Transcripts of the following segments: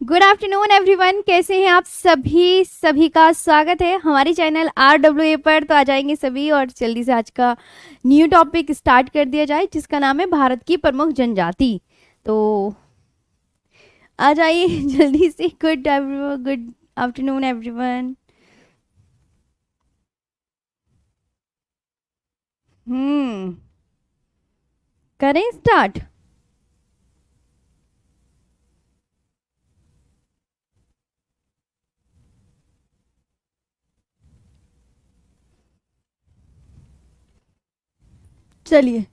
Good afternoon everyone, कैसे हैं आप सभी। सभी का स्वागत है हमारी चैनल RWA पर। तो आ जाएंगे सभी और जल्दी से आज का न्यू टॉपिक स्टार्ट कर दिया जाए, जिसका नाम है भारत की प्रमुख जनजाति। तो आ जाइए जल्दी से। Good afternoon everyone. हम्म करें स्टार्ट। चलिए,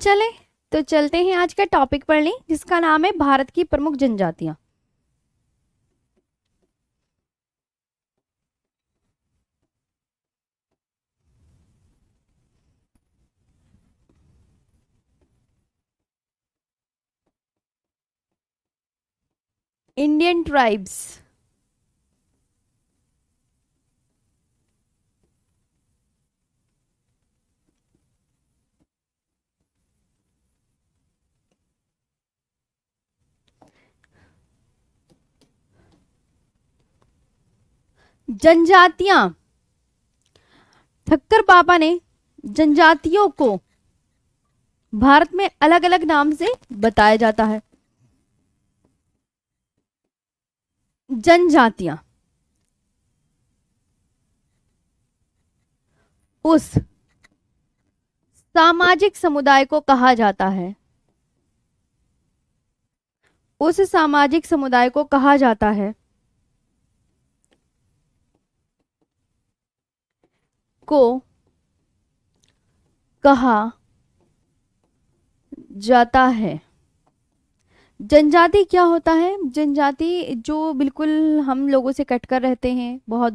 चले तो चलते हैं आज का टॉपिक पढ़ लें, जिसका नाम है भारत की प्रमुख जनजातियां। Indian tribes. जनजातियां। ठक्कर बाबा ने जनजातियों को भारत में अलग अलग नाम से बताया जाता है। जनजातियां उस सामाजिक समुदाय को कहा जाता है। उस सामाजिक समुदाय को कहा जाता है को कहा जाता है। जनजाति क्या होता है? जनजाति जो बिल्कुल हम लोगों से कटकर रहते हैं, बहुत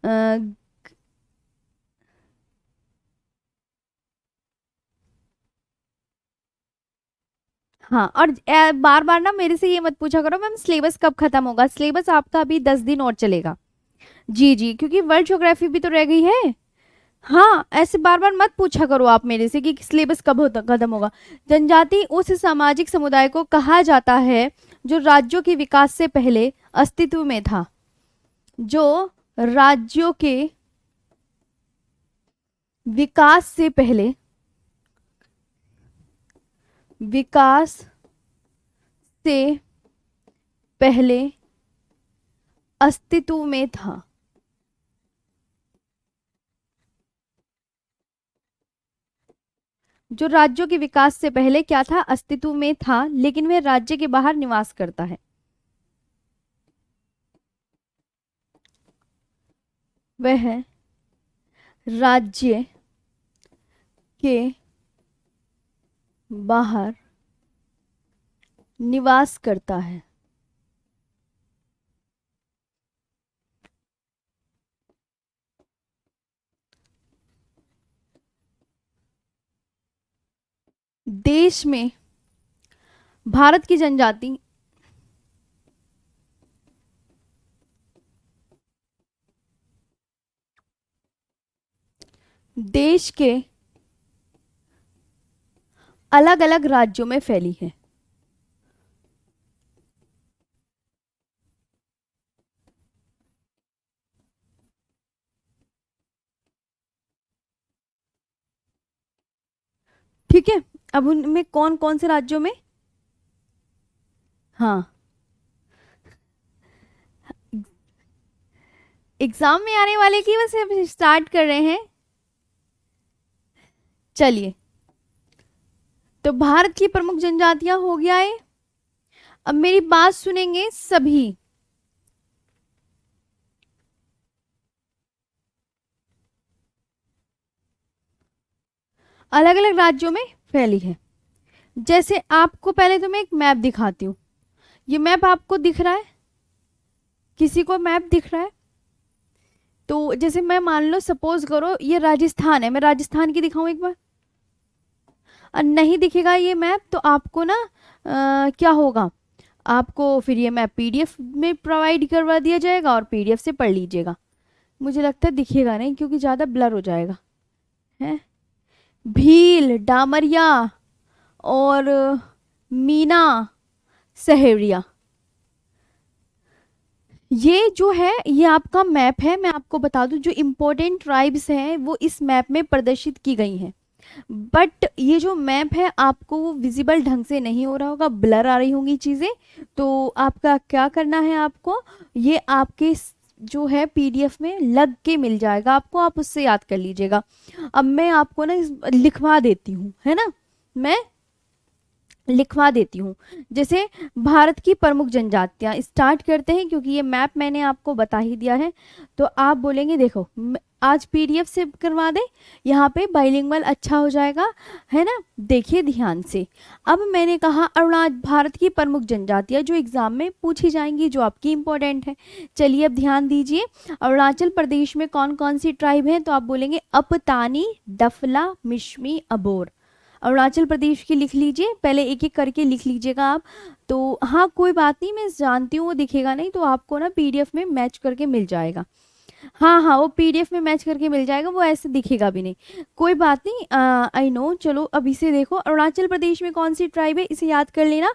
अ, हाँ। और बार बार ना मेरे से ये मत पूछा करो मैम सिलेबस कब खत्म होगा। सिलेबस आपका अभी 10 दिन और चलेगा। जी जी, क्योंकि वर्ल्ड ज्योग्राफी भी तो रह गई है। हाँ, ऐसे बार बार मत पूछा करो आप मेरे से कि सिलेबस कब होता खत्म होगा। जनजाति उस सामाजिक समुदाय को कहा जाता है जो राज्यों के विकास से पहले अस्तित्व में था। जो राज्यों के विकास से पहले विकास से पहले अस्तित्व में था। जो राज्यों के विकास से पहले क्या था? अस्तित्व में था, लेकिन वह राज्य के बाहर निवास करता है। वह राज्य के बाहर निवास करता है। देश में भारत की जनजाति देश के अलग अलग राज्यों में फैली है। ठीक है, अब उनमें कौन कौन से राज्यों में? हाँ, एग्जाम में आने वाले की बस स्टार्ट कर रहे हैं। चलिए, तो भारत की प्रमुख जनजातियां हो गया है। अब मेरी बात सुनेंगे सभी। अलग अलग राज्यों में फैली है। जैसे आपको पहले तो मैं एक मैप दिखाती हूँ। ये मैप आपको दिख रहा है? किसी को मैप दिख रहा है? तो जैसे मैं मान लो सपोज करो ये राजस्थान है, मैं राजस्थान की दिखाऊं एक बार। और नहीं दिखेगा ये मैप तो आपको ना क्या होगा, आपको फिर ये मैप PDF में प्रोवाइड करवा दिया जाएगा और PDF से पढ़ लीजिएगा। मुझे लगता है दिखेगा नहीं क्योंकि ज़्यादा ब्लर हो जाएगा। है भील, डामरिया और मीना, सहेरिया। ये जो है ये आपका मैप है। मैं आपको बता दूं जो इम्पोर्टेंट ट्राइब्स हैं वो इस मैप में प्रदर्शित की गई हैं। बट ये जो मैप है आपको वो विजिबल ढंग से नहीं हो रहा होगा, ब्लर आ रही होंगी चीज़ें। तो आपका क्या करना है, आपको ये आपके जो है पीडीएफ में लग के मिल जाएगा आपको, आप उससे याद कर लीजिएगा। अब मैं आपको ना लिखवा देती हूँ, है ना, मैं लिखवा देती हूँ। जैसे भारत की प्रमुख जनजातियां स्टार्ट करते हैं, क्योंकि ये मैप मैंने आपको बता ही दिया है। तो आप बोलेंगे देखो आज पीडीएफ से करवा दे, यहाँ पे बाइलिंगुअल अच्छा हो जाएगा, है ना। देखिए ध्यान से, अब मैंने कहा अरुणाचल भारत की प्रमुख जनजातियां जो एग्जाम में पूछी जाएंगी, जो आपकी इंपॉर्टेंट है। चलिए अब ध्यान दीजिए, अरुणाचल प्रदेश में कौन कौन सी ट्राइब है, तो आप बोलेंगे अपतानी, डफला, मिश्मी, अबोर। अरुणाचल प्रदेश की लिख लीजिए, पहले एक एक करके लिख लीजिएगा आप। तो हाँ कोई बात नहीं, मैं जानती हूँ वो दिखेगा नहीं, तो आपको ना पीडीएफ में मैच करके मिल जाएगा। हाँ हाँ वो पीडीएफ में मैच करके मिल जाएगा, वो ऐसे दिखेगा भी नहीं, कोई बात नहीं। आई नो, चलो अब इसे देखो, अरुणाचल प्रदेश में कौन सी ट्राइब है इसे याद कर लेना।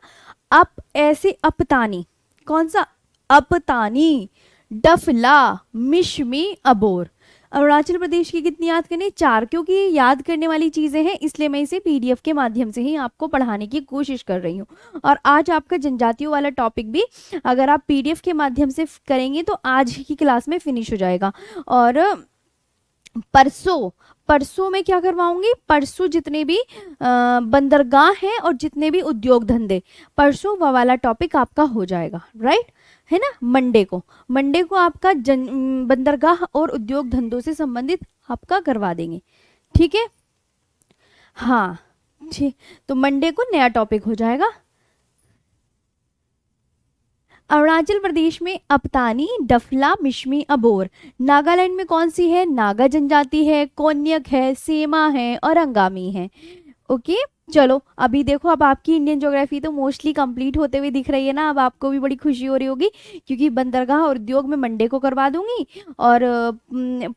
अप ऐसे अपतानी, कौन सा, अपतानी, डफला, मिश्मी, अबोर। अरुणाचल प्रदेश की कितनी याद करनी, 4, क्योंकि ये याद करने वाली चीज़ें हैं, इसलिए मैं इसे पीडीएफ के माध्यम से ही आपको पढ़ाने की कोशिश कर रही हूँ। और आज आपका जनजातियों वाला टॉपिक भी अगर आप पीडीएफ के माध्यम से करेंगे तो आज की क्लास में फिनिश हो जाएगा। और परसों, परसों में क्या करवाऊंगी, परसों जितने भी बंदरगाह हैं और जितने भी उद्योग धंधे, परसों वो वाला टॉपिक आपका हो जाएगा, राइट, है ना। मंडे को आपका बंदरगाह और उद्योग धंधों से संबंधित आपका करवा देंगे, ठीक है। हाँ ठीक, तो मंडे को नया टॉपिक हो जाएगा। अरुणाचल प्रदेश में अपतानी, डफला, मिश्मी, अबोर। नागालैंड में कौन सी है, नागा जनजाति है, कोन्यक है, सेमा है और अंगामी है। ओके चलो अभी देखो, अब आपकी इंडियन ज्योग्राफी तो मोस्टली कंप्लीट होते हुए दिख रही है ना। अब आपको भी बड़ी खुशी हो रही होगी, क्योंकि बंदरगाह और उद्योग में मंडे को करवा दूंगी, और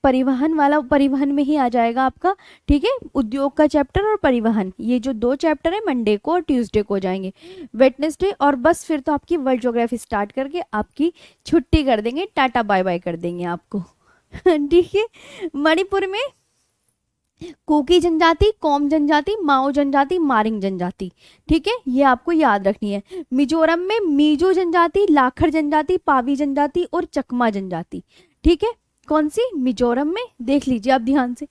परिवहन वाला परिवहन में ही आ जाएगा आपका, ठीक है। उद्योग का चैप्टर और परिवहन, ये जो 2 चैप्टर है मंडे को और ट्यूसडे को हो जाएंगे, वेडनेसडे, और बस फिर तो आपकी वर्ल्ड ज्योग्राफी स्टार्ट करके आपकी छुट्टी कर देंगे, टाटा बाय बाय कर देंगे आपको। ठीक है। मणिपुर में कुकी जनजाति, कोम जनजाति, माओ जनजाति, मारिंग जनजाति, ठीक है, ये आपको याद रखनी है। मिजोरम में मीजो जनजाति, लाखर जनजाति, पावी जनजाति और चकमा जनजाति, ठीक है। कौन सी, मिजोरम में, देख लीजिए आप ध्यान से।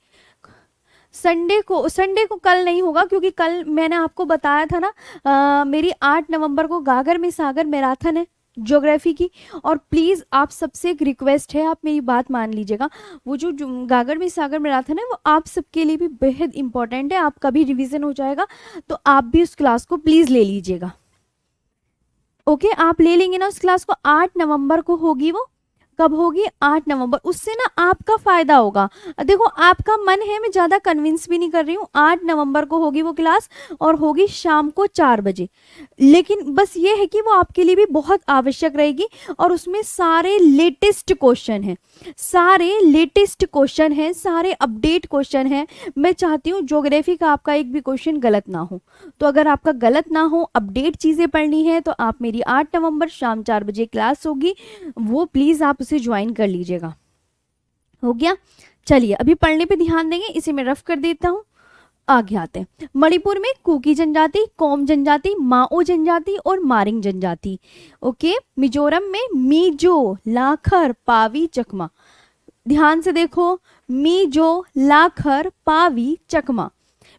संडे को कल नहीं होगा, क्योंकि कल मैंने आपको बताया था ना, मेरी 8 नवंबर को गागर में सागर मैराथन है ज्योग्राफी की। और प्लीज़ आप सबसे एक रिक्वेस्ट है, आप मेरी बात मान लीजिएगा, वो जो गागर में सागर मैराथन है वो आप सबके लिए भी बेहद इंपॉर्टेंट है, आपका भी रिवीजन हो जाएगा, तो आप भी उस क्लास को प्लीज़ ले लीजिएगा। ओके आप ले लेंगे ना उस क्लास को, 8 नवंबर को होगी वो। कब होगी, 8 नवंबर। उससे ना आपका फायदा होगा, देखो आपका मन है, मैं ज्यादा कन्विंस भी नहीं कर रही हूँ। 8 नवंबर को होगी वो क्लास, और होगी शाम को 4 बजे। लेकिन बस ये है कि वो आपके लिए भी बहुत आवश्यक रहेगी, और उसमें सारे लेटेस्ट क्वेश्चन हैं, सारे लेटेस्ट क्वेश्चन हैं, सारे अपडेट क्वेश्चन हैं। मैं चाहती हूँ ज्योग्राफी का आपका एक भी क्वेश्चन गलत ना हो। तो अगर आपका गलत ना हो, अपडेट चीज़ें पढ़नी है, तो आप मेरी 8 नवंबर शाम 4 बजे क्लास होगी, वो प्लीज़ आप उसे ज्वाइन कर लीजिएगा। हो गया, चलिए अभी पढ़ने पे ध्यान देंगे, इसे मैं रफ कर देता हूँ, आगे आते हैं। मणिपुर में कुकी जनजाति, कोम जनजाति, माओ जनजाति और मारिंग जनजाति। ओके, मिजोरम में मीजो, लाखर, पावी, चकमा। ध्यान से देखो, मीजो, लाखर, पावी, चकमा,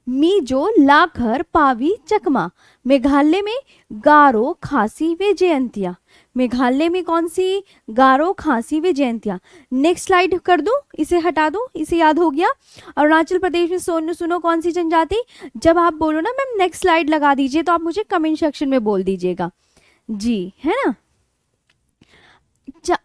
मीजो, लाखर, पावी, चकमा। मेघालय में गारो, खासी व जयंतिया। मेघालय में कौन सी, गारो, खासी व जयंतिया। नेक्स्ट स्लाइड कर दूं, इसे हटा दूं, इसे याद हो गया। अरुणाचल प्रदेश में सुनो कौन सी जनजाति, जब आप बोलो ना मैम नेक्स्ट स्लाइड लगा दीजिए, तो आप मुझे कमेंट सेक्शन में बोल दीजिएगा जी, है ना।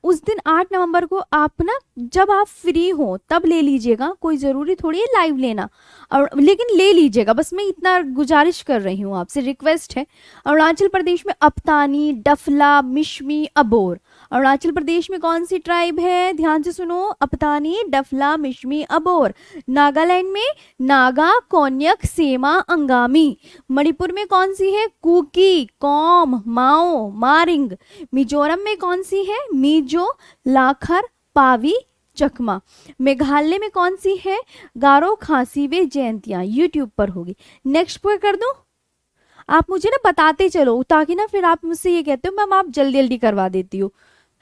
उस दिन 8 नवंबर को आप ना जब आप फ्री हो तब ले लीजिएगा, कोई ज़रूरी थोड़ी है लाइव लेना, और लेकिन ले लीजिएगा, बस मैं इतना गुजारिश कर रही हूँ, आपसे रिक्वेस्ट है। अरुणाचल प्रदेश में अपतानी, डफला, मिश्मी, अबोर। अरुणाचल प्रदेश में कौन सी ट्राइब है, ध्यान से सुनो, अपतानी, डफला, मिश्मी, अबोर। नागालैंड में नागा, कोन्यक, सेमा, अंगामी। मणिपुर में कौन सी है, कुकी, कॉम, माओ, मारिंग। मिजोरम में कौन सी है, मिजो, लाखर, पावी, चकमा। मेघालय में कौन सी है, गारो, खासी, वे, जयंतिया। यूट्यूब पर होगी। नेक्स्ट पर कर दूं, आप मुझे ना बताते चलो ताकि ना फिर आप मुझसे ये कहते हो मैम आप जल्दी जल्दी करवा देती हो,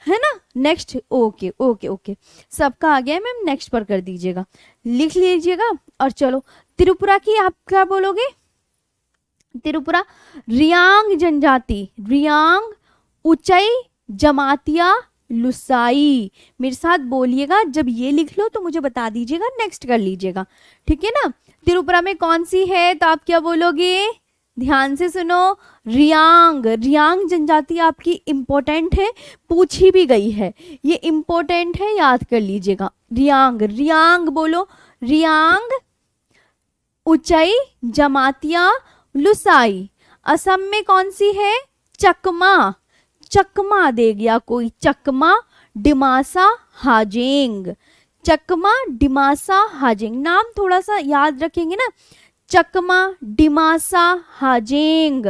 है ना। नेक्स्ट, ओके ओके ओके, सबका आ गया है मैम, नेक्स्ट पर कर दीजिएगा, लिख लीजिएगा। और चलो त्रिपुरा की आप क्या बोलोगे, त्रिपुरा रियांग जनजाति, रियांग, उचई, जमातिया, लुसाई। मेरे साथ बोलिएगा, जब ये लिख लो तो मुझे बता दीजिएगा, नेक्स्ट कर लीजिएगा, ठीक है ना। त्रिपुरा में कौन सी है, तो आप क्या बोलोगे, ध्यान से सुनो, रियांग। रियांग जनजाति आपकी इंपॉर्टेंट है, पूछी भी गई है, ये इंपॉर्टेंट है, याद कर लीजिएगा। रियांग, रियांग बोलो, रियांग, उचई, जमातिया, लुसाई। असम में कौन सी है, चकमा, चकमा दे गया कोई, चकमा, डिमासा, हाजेंग। चकमा, डिमासा, हाजेंग, नाम थोड़ा सा याद रखेंगे ना, चकमा, डिमासा, हाजेंग।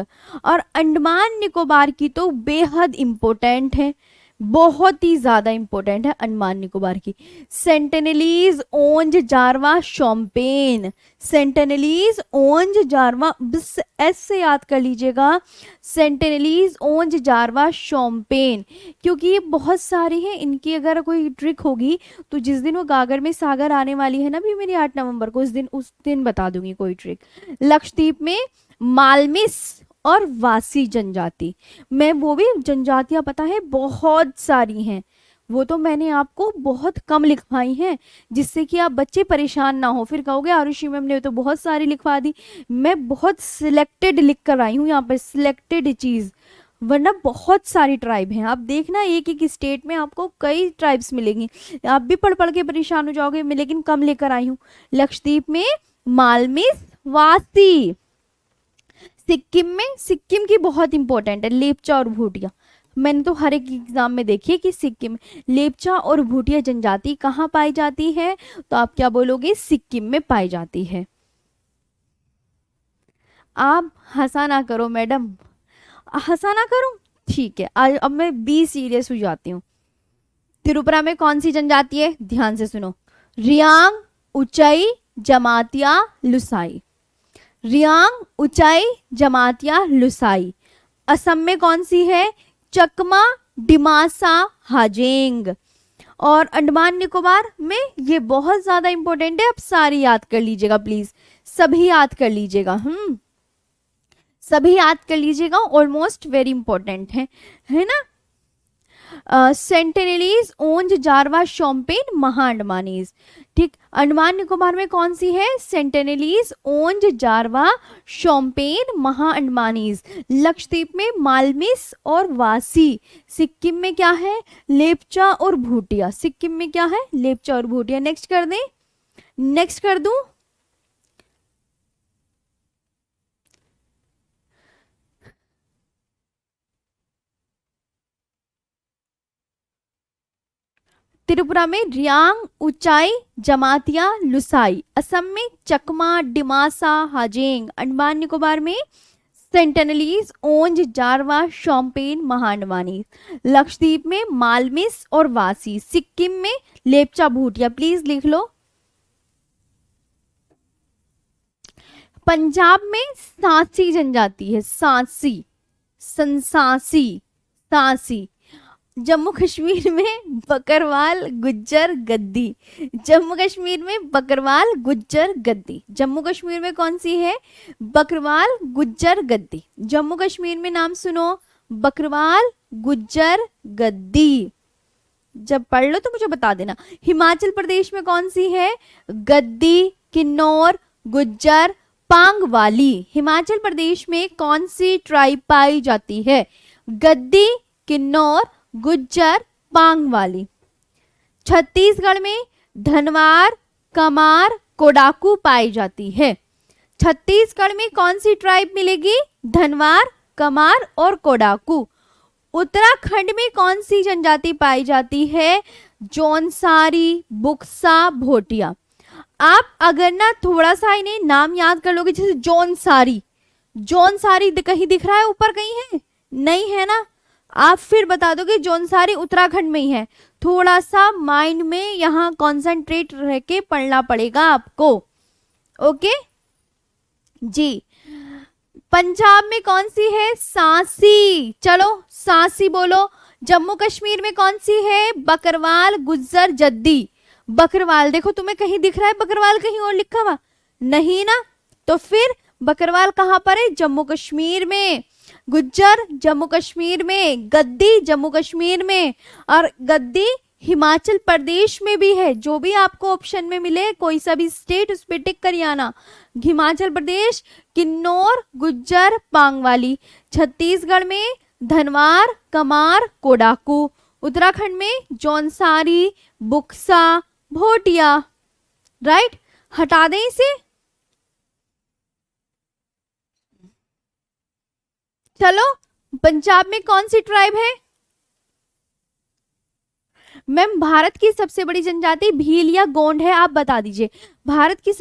और अंडमान निकोबार की तो बेहद इंपॉर्टेंट है, बहुत ही ज्यादा इंपॉर्टेंट है अंडमान निकोबार की, सेंटेनलीज, ओंज, जारवा, शोम्पेन। सेंटेनलीज, ओंज, जारवा, बस एस से याद कर लीजिएगा, सेंटेनलीज, ओंज, जारवा, शोम्पेन, क्योंकि ये बहुत सारी हैं, इनकी अगर कोई ट्रिक होगी तो जिस दिन वो गागर में सागर आने वाली है ना भी मेरी 8 नवंबर को, उस दिन बता दूंगी कोई ट्रिक। लक्षद्वीप में मालमिस और वासी जनजाति, मैं वो भी जनजातियां पता है बहुत सारी हैं, वो तो मैंने आपको बहुत कम लिखवाई हैं जिससे कि आप बच्चे परेशान ना हो, फिर कहोगे आरुषि मैम ने तो बहुत सारी लिखवा दी। मैं बहुत सिलेक्टेड लिख कर आई हूँ यहाँ पर, सिलेक्टेड चीज, वरना बहुत सारी ट्राइब हैं। आप देखना एक एक स्टेट में आपको कई ट्राइब्स मिलेंगी, आप भी पढ़ पढ़ के परेशान हो जाओगे, मैं लेकिन कम लेकर आई हूँ। लक्षद्वीप में मालमिस, वासी। सिक्किम में, सिक्किम की बहुत इंपॉर्टेंट है, लेपचा और भूटिया। मैंने तो हर एक एग्जाम में देखी है कि सिक्किम में लेपचा और भूटिया जनजाति कहाँ पाई जाती है, तो आप क्या बोलोगे, सिक्किम में पाई जाती है। आप हंसा ना करो मैडम, हंसा ना करूं, ठीक है। आज अब मैं बी सीरियस हो जाती हूँ। त्रिपुरा में कौन सी जनजाति है, ध्यान से सुनो, रियांग, उचई, जमातिया, लुसाई। रियांग, उचाई, जमातिया, लुसाई। असम में कौन सी है, चकमा, डिमासा, हाजेंग। और अंडमान निकोबार में ये बहुत ज्यादा इंपॉर्टेंट है, आप सारी याद कर लीजिएगा प्लीज, सभी याद कर लीजिएगा, सभी याद कर लीजिएगा, ऑलमोस्ट वेरी इंपॉर्टेंट है ना। सेंटेनलीज, ओंज, जारवा, शोम्पेन, महा अंडमानीज। ठीक, अंडमान निकोबार में कौन सी है, सेंटेनलीज, ओंज, जारवा, शोम्पेन, महा अंडमानीज। लक्षद्वीप में मालमिस और वासी। सिक्किम में क्या है, लेपचा और भूटिया। सिक्किम में क्या है, लेपचा और भूटिया। नेक्स्ट कर दें, नेक्स्ट कर दूं, त्रिपुरा में रियांग, उचाई, जमातिया, लुसाई। असम में चकमा, डिमासा, हाजेंग। अंडमान निकोबार में सेंटेनलीज, ओंज, जारवा, शोम्पेन, महा अंडमानीज। लक्षद्वीप में मालमिस और वासी। सिक्किम में लेपचा, भूटिया। प्लीज लिख लो। पंजाब में सांसी जनजाति है, सांसी, संसासी, सांसी। जम्मू कश्मीर में बकरवाल, गुज्जर, गद्दी। जम्मू कश्मीर में बकरवाल, गुज्जर, गद्दी। जम्मू कश्मीर में कौन सी है, बकरवाल, गुज्जर, गद्दी। जम्मू कश्मीर में नाम सुनो, बकरवाल, गुज्जर, गद्दी। जब पढ़ लो तो मुझे बता देना। हिमाचल प्रदेश में कौन सी है, गद्दी, किन्नौर, गुज्जर, पांगवाली। हिमाचल प्रदेश में कौन सी ट्राइब पाई जाती है, गद्दी, किन्नौर, गुज्जर, पांगवाली। छत्तीसगढ़ में धनवार, कमार, कोडाकू पाई जाती है। छत्तीसगढ़ में कौन सी ट्राइब मिलेगी, धनवार, कमार और कोडाकू। उत्तराखंड में कौन सी जनजाति पाई जाती है? जौनसारी, बुक्सा, भोटिया। आप अगर ना थोड़ा सा इन्हें नाम याद कर लोगे, जैसे जौनसारी, जौनसारी कहीं दिख रहा है ऊपर, कहीं है? नहीं है ना। आप फिर बता दोगे जौनसारी उत्तराखंड में ही है। थोड़ा सा माइंड में यहाँ कॉन्सेंट्रेट रह के पढ़ना पड़ेगा आपको। ओके जी। पंजाब में कौन सी है? सांसी। चलो सांसी बोलो। जम्मू कश्मीर में कौन सी है? बकरवाल, गुज्जर, जद्दी। बकरवाल देखो, तुम्हें कहीं दिख रहा है बकरवाल कहीं और लिखा हुआ? नहीं ना। तो फिर बकरवाल कहाँ पर है? जम्मू कश्मीर में। गुज्जर जम्मू कश्मीर में, गद्दी जम्मू कश्मीर में, और गद्दी हिमाचल प्रदेश में भी है। जो भी आपको ऑप्शन में मिले कोई सा भी स्टेट, उस पर टिक कर आना। हिमाचल प्रदेश किन्नौर, गुज्जर, पांगवाली। छत्तीसगढ़ में धनवार, कमार, कोडाकू। उत्तराखंड में जौनसारी, बुक्सा, भोटिया। राइट, हटा दें इसे। चलो, पंजाब में कौन सी ट्राइब है? मैम भारत की सबसे बड़ी जनजाति भील या गोंड है, आप बता दीजिए। भारत की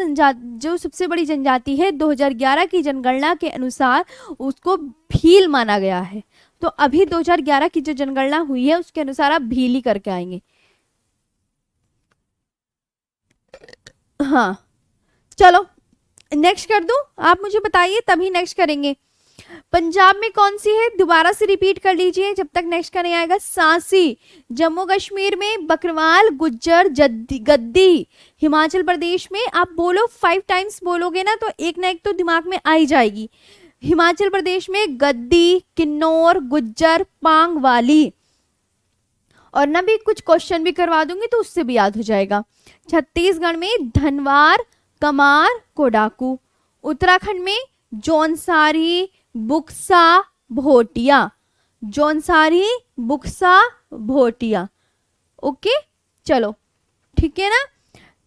जो सबसे बड़ी जनजाति है 2011 की जनगणना के अनुसार उसको भील माना गया है। तो अभी 2011 की जो जनगणना हुई है उसके अनुसार आप भील ही करके आएंगे। हाँ चलो नेक्स्ट कर दूं, आप मुझे बताइए तभी नेक्स्ट करेंगे। पंजाब में कौन सी है? दोबारा से रिपीट कर लीजिए जब तक नेक्स्ट का नहीं आएगा। सांसी। जम्मू कश्मीर में बकरवाल, गुज्जर, गद्दी। हिमाचल प्रदेश में आप बोलो 5 टाइम्स बोलोगे ना तो एक ना एक तो दिमाग में आ ही जाएगी। हिमाचल प्रदेश में गद्दी, किन्नौर, गुज्जर, पांगवाली। और ना भी कुछ क्वेश्चन भी करवा दूंगी तो उससे भी याद हो जाएगा। छत्तीसगढ़ में धनवार, कमार, कोडाकू। उत्तराखंड में जौनसारी, बुक्सा, भोटिया। जौनसारी, बुक्सा, भोटिया। ओके चलो ठीक है ना।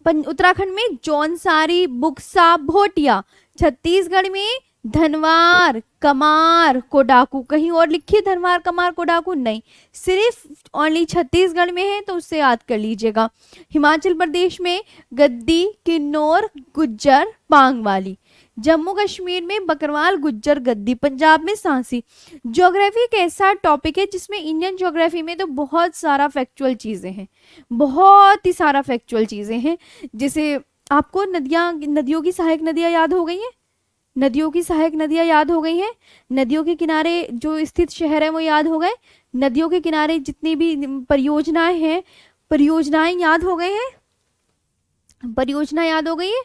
उत्तराखंड में जौनसारी, बुक्सा, भोटिया। छत्तीसगढ़ में धनवार, कमार, कोडाकू। कहीं और लिखिए धनवार, कमार, कोडाकू नहीं, सिर्फ ओनली छत्तीसगढ़ में है तो उससे याद कर लीजिएगा। हिमाचल प्रदेश में गद्दी, किन्नौर, गुज्जर, पांगवाली। जम्मू कश्मीर में बकरवाल, गुज्जर, गद्दी। पंजाब में सांसी। ज्योग्राफी एक ऐसा टॉपिक है जिसमें इंडियन ज्योग्राफी में तो बहुत सारा फैक्चुअल चीजें हैं, बहुत ही सारा फैक्चुअल चीजें हैं। जैसे आपको नदियों की सहायक नदियां याद हो गई हैं? नदियों की सहायक नदियां याद हो गई हैं। नदियों के किनारे जो स्थित शहर है वो याद हो गए। नदियों के किनारे जितनी भी परियोजनाएं हैं, परियोजनाएं याद हो गए हैं। परियोजना याद हो गई है,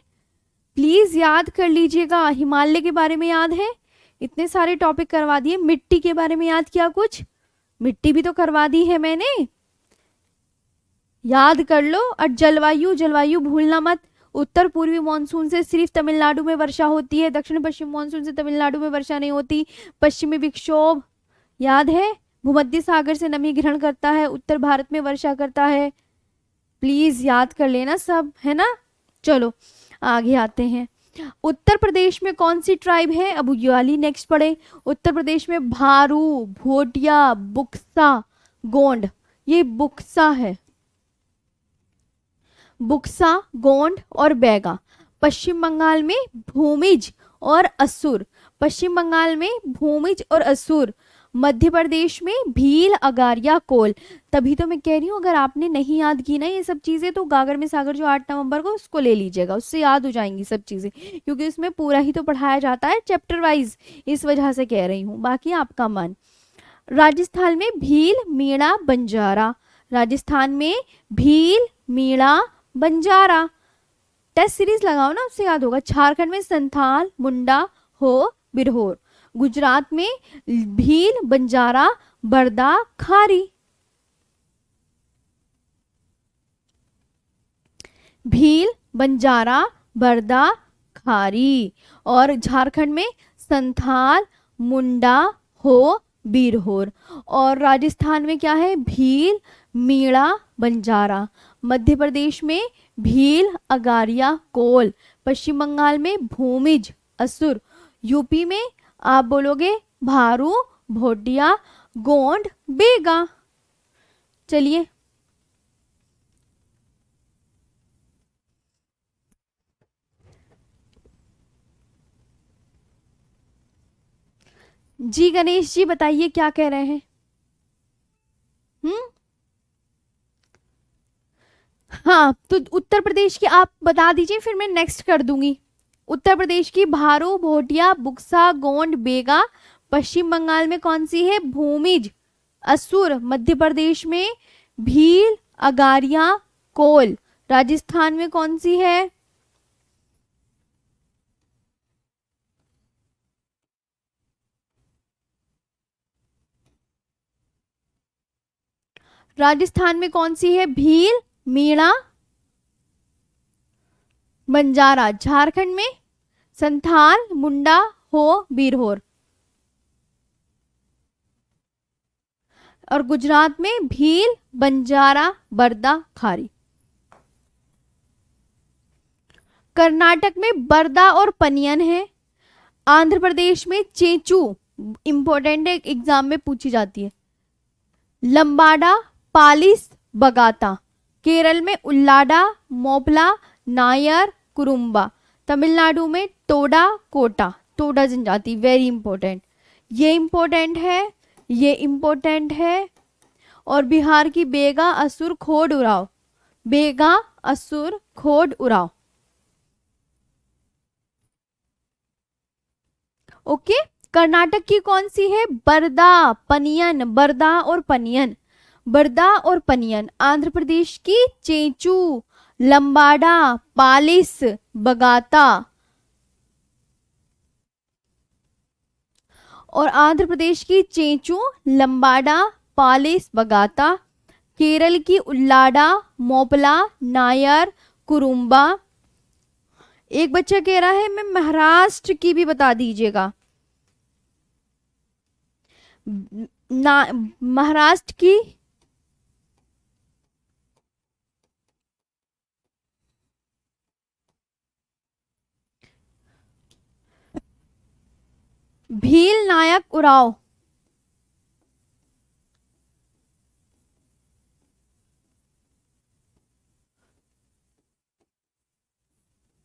प्लीज याद कर लीजिएगा। हिमालय के बारे में याद है, इतने सारे टॉपिक करवा दिए। मिट्टी के बारे में याद किया कुछ? मिट्टी भी तो करवा दी है मैंने, याद कर लो। और जलवायु, जलवायु भूलना मत। उत्तर पूर्वी मानसून से सिर्फ तमिलनाडु में वर्षा होती है, दक्षिण पश्चिम मानसून से तमिलनाडु में वर्षा नहीं होती। पश्चिमी विक्षोभ याद है, भूमध्य सागर से नमी ग्रहण करता है, उत्तर भारत में वर्षा करता है। प्लीज याद कर लेना सब, है ना। चलो आगे आते हैं। उत्तर प्रदेश में कौन सी ट्राइब है? अब ये वाली नेक्स्ट पढ़े। उत्तर प्रदेश में भारू, भोटिया, बुक्सा, गोंड। ये बुक्सा है, बुक्सा, गोंड और बैगा। पश्चिम बंगाल में भूमिज और असुर। पश्चिम बंगाल में भूमिज और असुर। मध्य प्रदेश में भील, अगारिया, कोल। तभी तो मैं कह रही हूँ अगर आपने नहीं याद की ना ये सब चीजें तो गागर में सागर जो 8 नवंबर को उसको ले लीजिएगा, उससे याद हो जाएंगी सब चीजें, क्योंकि उसमें पूरा ही तो पढ़ाया जाता है चैप्टर वाइज, इस वजह से कह रही हूँ। बाकी आपका मन। राजस्थान में भील, मीणा, बंजारा। राजस्थान में भील, मीणा, बंजारा। टेस्ट सीरीज लगाओ ना, उससे याद होगा। झारखंड में संथाल, मुंडा, हो, बिरहोर। गुजरात में भील, बंजारा, बरदा, खारी। भील, बंजारा, बरदा, खारी। और झारखंड में संथाल, मुंडा, हो, बिरहोर। और राजस्थान में क्या है? भील, मीणा, बंजारा। मध्य प्रदेश में भील, अगारिया, कोल। पश्चिम बंगाल में भूमिज, असुर। यूपी में आप बोलोगे भारू, भोटिया, गोंड बेगा। चलिए, जी गणेश जी बताइए क्या कह रहे हैं। हम्म। हाँ, तो उत्तर प्रदेश की आप बता दीजिए, फिर मैं नेक्स्ट कर दूंगी। उत्तर प्रदेश की भारू, भोटिया, बुक्सा, गोंड, बेगा। पश्चिम बंगाल में कौन सी है? भूमिज, असुर। मध्य प्रदेश में भील, अगारिया, कोल। राजस्थान में कौन सी है? राजस्थान में कौन सी है? भील, मीणा, बंजारा। झारखंड में संथाल, मुंडा, हो, बीरहोर। और गुजरात में भील, बंजारा, बरदा, खारी। कर्नाटक में बरदा और पनियन है। आंध्र प्रदेश में चेचू, इंपॉर्टेंट है, एग्जाम में पूछी जाती है। लंबाडा, पालिस, बगाता। केरल में उल्लाडा, मोपला, नायर, कुरुम्बा। तमिलनाडु में टोडा, कोटा। टोडा जनजाति, वेरी इंपॉर्टेंट। ये इंपॉर्टेंट है, ये इंपॉर्टेंट है। और बिहार की बेगा, असुर, खोड उड़ाव। बेगा, असुर, खोड उड़ाव। ओके। कर्नाटक की कौन सी है? बरदा, पनियन। बरदा और पनियन, बरदा और पनियन। आंध्र प्रदेश की चेंचू, लंबाडा, पालिस, बगाता। और आंध्र प्रदेश की चेंचू, लंबाडा, पालिस, बगाता। केरल की उल्लाडा, मोपला, नायर, कुरुम्बा। एक बच्चा कह रहा है मैं महाराष्ट्र की भी बता दीजिएगा। ना, महाराष्ट्र की भील, नायक, उराव।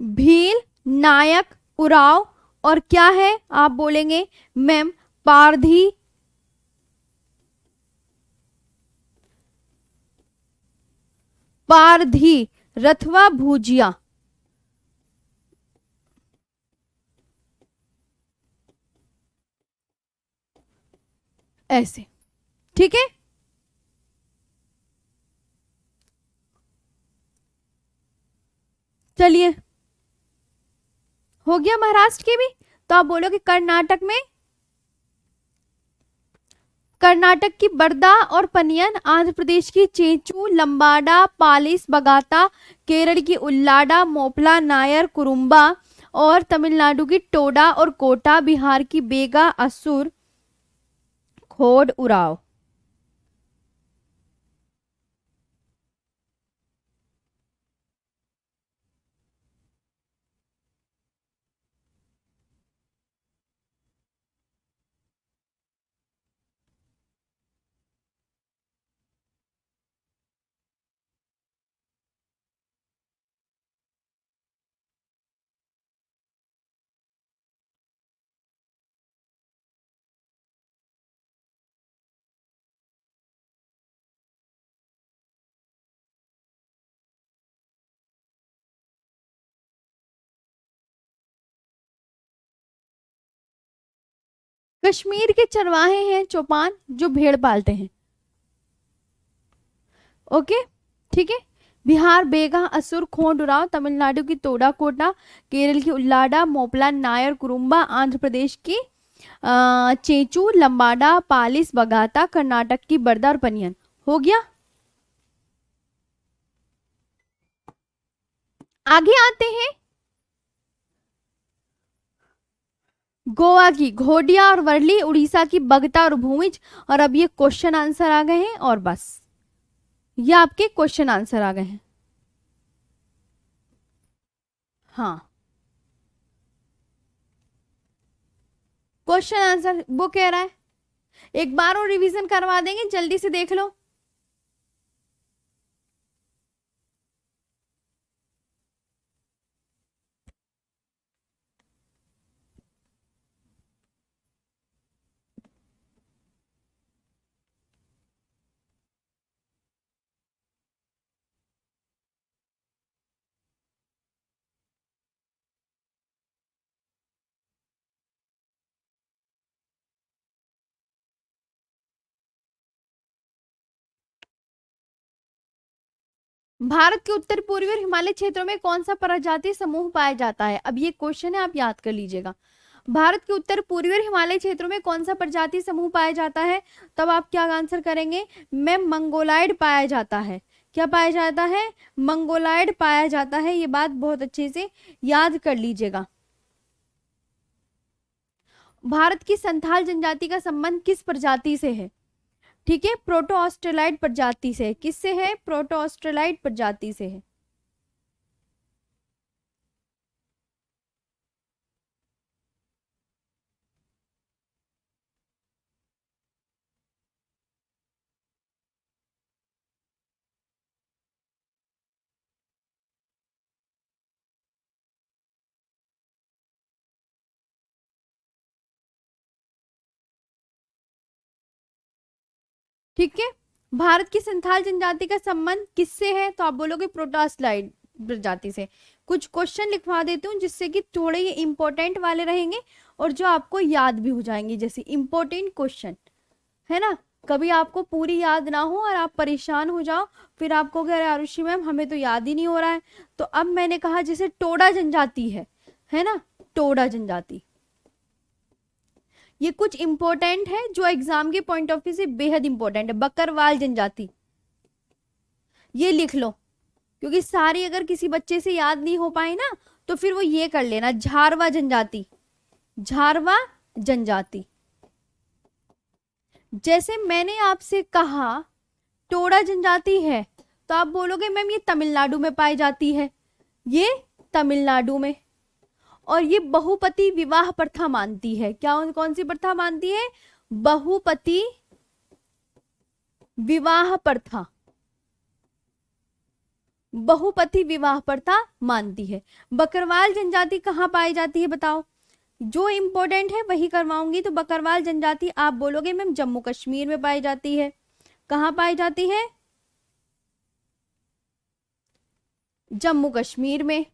भील, नायक, उराव। और क्या है आप बोलेंगे? मैम, पारधी। पारधी, रथवा, भुजिया। ऐसे, ठीक है। चलिए, हो गया महाराष्ट्र की भी। तो आप बोलो कि कर्नाटक में, कर्नाटक की बरदा और पनियन। आंध्र प्रदेश की चेंचू, लंबाडा, पालिस, बगाता। केरल की उल्लाडा, मोपला, नायर, कुरुम्बा। और तमिलनाडु की टोडा और कोटा। बिहार की बेगा, असुर, खोड उराव। कश्मीर के चरवाहे हैं चौपान, जो भेड़ पालते हैं। ओके, ठीक है। बिहार बेगा, असुर, खोंड उराव। तमिलनाडु की तोड़ा कोटा। केरल की उल्लाडा, मोपला, नायर, कुरुम्बा। आंध्र प्रदेश की चेंचू, लंबाडा, पालिस, बगाता। कर्नाटक की बरदा और पनियन। हो गया। आगे आते हैं। गोवा की घोडिया और वर्ली। उड़ीसा की बगता और भूमिज। और अब ये क्वेश्चन आंसर आ गए हैं, और बस ये आपके क्वेश्चन आंसर आ गए हैं। हाँ, क्वेश्चन आंसर वो कह रहा है। एक बार और रिवीजन करवा देंगे, जल्दी से देख लो। भारत के उत्तर पूर्वी और हिमालय क्षेत्रों में कौन सा प्रजाति समूह पाया जाता है? अब ये क्वेश्चन है, आप याद कर लीजिएगा। भारत के उत्तर पूर्वी और हिमालय क्षेत्रों में कौन सा प्रजाति समूह पाया जाता है? तब आप क्या आंसर करेंगे? मैम मंगोलाइड पाया जाता है। क्या पाया जाता है? मंगोलाइड पाया जाता है। ये बात बहुत अच्छे से याद कर लीजिएगा। भारत की संथाल जनजाति का संबंध किस प्रजाति से है? ठीक है, प्रोटो ऑस्ट्रेलाइड प्रजाति से। किससे है? प्रोटो ऑस्ट्रेलाइड प्रजाति से है। ठीक है, भारत की संथाल जनजाति का संबंध किससे है? तो आप बोलोगे प्रोटोस्लाइड प्रजाति से। कुछ क्वेश्चन लिखवा देती हूँ जिससे कि थोड़े ये इंपॉर्टेंट वाले रहेंगे और जो आपको याद भी हो जाएंगे, जैसे इंपॉर्टेंट क्वेश्चन है ना। कभी आपको पूरी याद ना हो और आप परेशान हो जाओ, फिर आपको कह रहे आरुषि मैम हमें तो याद ही नहीं हो रहा है। तो अब मैंने कहा जैसे टोडा जनजाति है ना, टोडा जनजाति, ये कुछ इंपॉर्टेंट है जो एग्जाम के पॉइंट ऑफ व्यू से बेहद इंपॉर्टेंट है। बकरवाल जनजाति, ये लिख लो, क्योंकि सारी अगर किसी बच्चे से याद नहीं हो पाए ना तो फिर वो ये कर लेना। झारवा जनजाति, झारवा जनजाति। जैसे मैंने आपसे कहा टोडा जनजाति है, तो आप बोलोगे मैम ये तमिलनाडु में पाई जाती है, ये तमिलनाडु में। और ये बहुपति विवाह प्रथा मानती है। क्या कौन सी प्रथा मानती है? बहुपति विवाह प्रथा, बहुपति विवाह प्रथा मानती है। बकरवाल जनजाति कहाँ पाई जाती है बताओ? जो इंपॉर्टेंट है वही करवाऊंगी। तो बकरवाल जनजाति आप बोलोगे मैम जम्मू कश्मीर में पाई जाती है। कहाँ पाई जाती है? जम्मू कश्मीर में।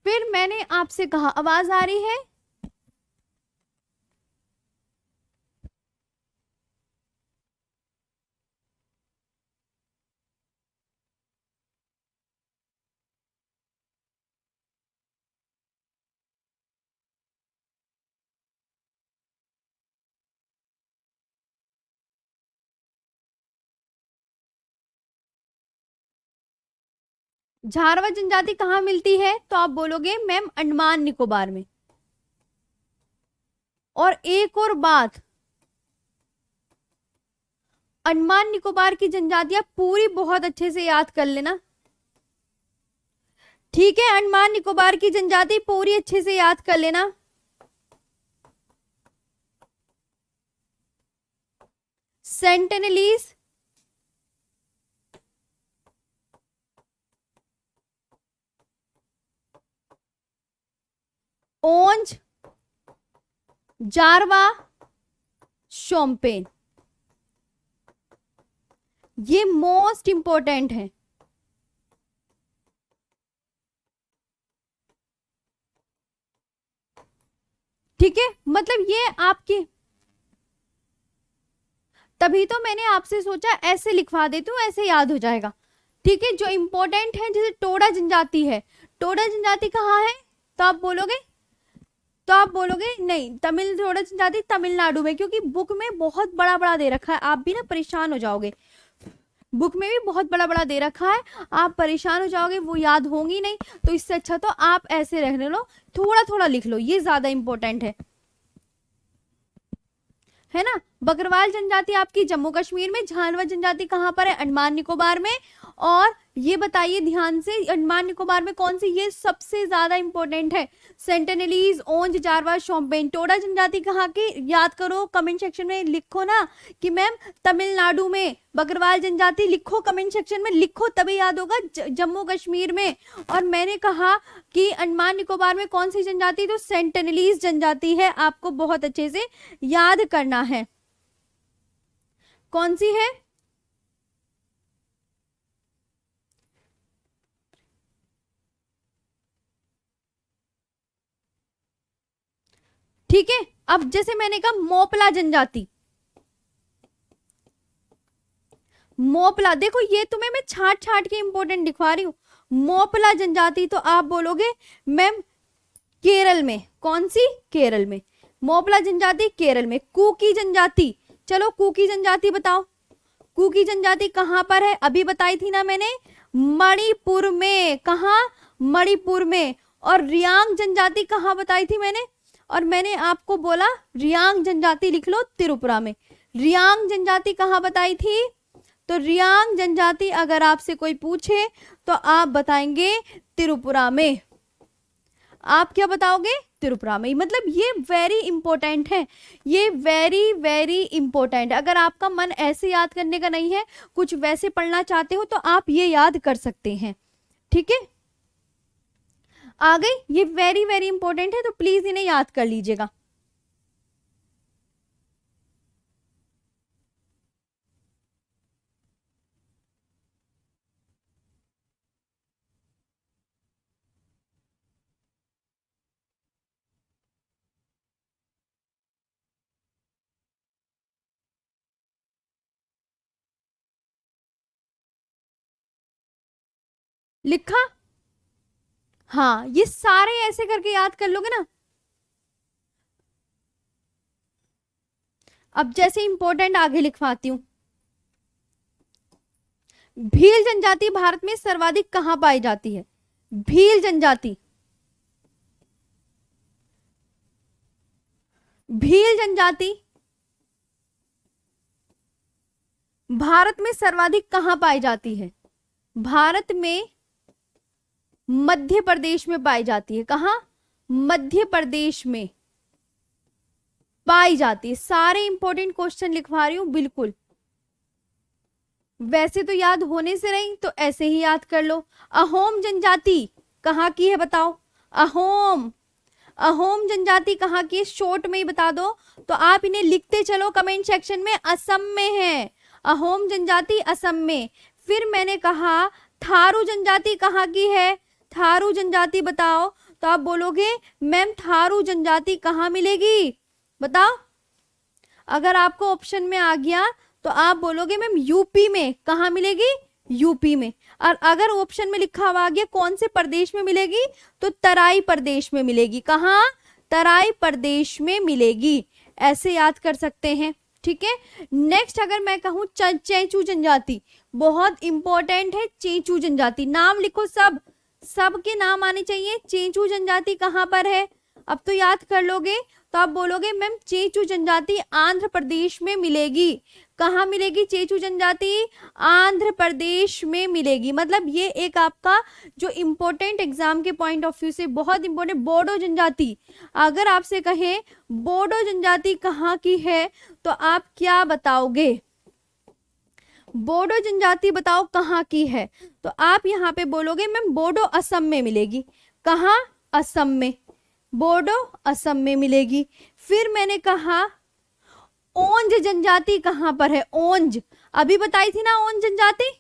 फिर मैंने आपसे कहा, आवाज आ रही है? झारवा जनजाति कहाँ मिलती है? तो आप बोलोगे मैम अंडमान निकोबार में। और एक और बात, अंडमान निकोबार की जनजातियां पूरी बहुत अच्छे से याद कर लेना। ठीक है, अंडमान निकोबार की जनजाति पूरी अच्छे से याद कर लेना। सेंटिनलीज, ओंज, जारवा, शोम्पेन, ये मोस्ट इंपॉर्टेंट है। ठीक है, मतलब ये आपकी, तभी तो मैंने आपसे सोचा ऐसे लिखवा देती हूँ, ऐसे याद हो जाएगा। ठीक है, जो इंपॉर्टेंट है, जैसे टोडा जनजाति है, टोडा जनजाति कहाँ है? तो आप बोलोगे, तो आप बोलोगे नहीं, तमिल टोडा जनजाति तमिलनाडु में, क्योंकि बुक में बहुत बड़ा बड़ा दे रखा है, आप भी ना परेशान हो जाओगे। बुक में भी बहुत बड़ा बड़ा दे रखा है, आप परेशान हो जाओगे, वो याद होंगी नहीं। तो इससे अच्छा तो आप ऐसे रहने लो, थोड़ा थोड़ा लिख लो, ये ज्यादा इंपॉर्टेंट है ना। बकरवाल जनजाति आपकी जम्मू कश्मीर में, झारवा जनजाति कहाँ पर है? अंडमान निकोबार में। और ये बताइए ध्यान से, अंडमान निकोबार में कौन सी, ये सबसे ज्यादा इंपॉर्टेंट है, सेंटिनलीज, ओंज, जारवा, शोम्पेन। टोडा जनजाति कहाँ की, याद करो, कमेंट सेक्शन में लिखो ना कि मैम तमिलनाडु में। बकरवाल जनजाति लिखो कमेंट सेक्शन में, लिखो तभी याद होगा, जम्मू कश्मीर में। और मैंने कहा कि अंडमान निकोबार में कौन सी जनजाति, तो सेंटिनलीज जनजाति है, आपको बहुत अच्छे से याद करना है। कौन सी है, ठीक है। अब जैसे मैंने कहा मोपला जनजाति, मोपला, देखो ये तुम्हें मैं छाट छाट के इंपॉर्टेंट दिखा रही हूं। मोपला जनजाति तो आप बोलोगे मैम केरल में, कौन सी, केरल में, मोपला जनजाति केरल में। कुकी जनजाति, चलो कुकी जनजाति बताओ, कुकी जनजाति कहां पर है, अभी बताई थी ना मैंने, मणिपुर में। कहा, मणिपुर में। और रियांग जनजाति कहां बताई थी मैंने, और मैंने आपको बोला रियांग जनजाति लिख लो त्रिपुरा में। रियांग जनजाति कहां बताई थी, तो रियांग जनजाति अगर आपसे कोई पूछे तो आप बताएंगे त्रिपुरा में। आप क्या बताओगे, त्रिपुरा में। मतलब ये वेरी इंपॉर्टेंट है, ये वेरी वेरी इंपॉर्टेंट। अगर आपका मन ऐसे याद करने का नहीं है, कुछ वैसे पढ़ना चाहते हो, तो आप ये याद कर सकते हैं, ठीक है। आ गई, ये वेरी वेरी इंपॉर्टेंट है, तो प्लीज इन्हें याद कर लीजिएगा। लिखा, हाँ, ये सारे ऐसे करके याद कर लोगे ना। अब जैसे इंपॉर्टेंट आगे लिखवाती हूं, भील जनजाति भारत में सर्वाधिक कहां पाई जाती है, भील जनजाति, भील जनजाति भारत में सर्वाधिक कहां पाई जाती है, भारत में मध्य प्रदेश में पाई जाती है। कहां, मध्य प्रदेश में पाई जाती है। सारे इंपॉर्टेंट क्वेश्चन लिखवा रही हूं बिल्कुल, वैसे तो याद होने से नहीं तो ऐसे ही याद कर लो। अहोम जनजाति कहाँ की है बताओ, अहोम, अहोम जनजाति कहाँ की है, शॉर्ट में ही बता दो, तो आप इन्हें लिखते चलो कमेंट सेक्शन में, असम में है, अहोम जनजाति असम में। फिर मैंने कहा थारू जनजाति कहाँ की है, थारू जनजाति बताओ, तो आप बोलोगे मैम थारू जनजाति कहाँ मिलेगी, बताओ। अगर आपको ऑप्शन में आ गया तो आप बोलोगे मैम यूपी में। कहाँ मिलेगी, यूपी में। और अगर ऑप्शन में लिखा हुआ आ गया कौन से प्रदेश में मिलेगी, तो तराई प्रदेश में मिलेगी। कहाँ, तराई प्रदेश में मिलेगी। ऐसे याद कर सकते हैं, ठीक है। नेक्स्ट अगर मैं कहूँ चेंचू जनजाति, बहुत इंपॉर्टेंट है चेंचू जनजाति, नाम लिखो, सब सबके नाम आने चाहिए। चेंचू जनजाति कहाँ पर है, अब तो याद कर लोगे, तो आप बोलोगे मैम चेंचू जनजाति आंध्र प्रदेश में मिलेगी। कहाँ मिलेगी चेंचू जनजाति, आंध्र प्रदेश में मिलेगी। मतलब ये एक आपका जो इम्पोर्टेंट एग्जाम के पॉइंट ऑफ व्यू से बहुत इंपॉर्टेंट। बोडो जनजाति, अगर आपसे कहे बोडो जनजाति कहाँ की है, तो आप क्या बताओगे, बोडो जनजाति बताओ कहाँ की है, तो आप यहाँ पे बोलोगे मैम बोडो असम में मिलेगी। कहाँ, असम में, बोडो असम में मिलेगी। फिर मैंने कहा ओंज जनजाति कहां पर है, ओंज, अभी बताई थी ना ओंज जनजाति,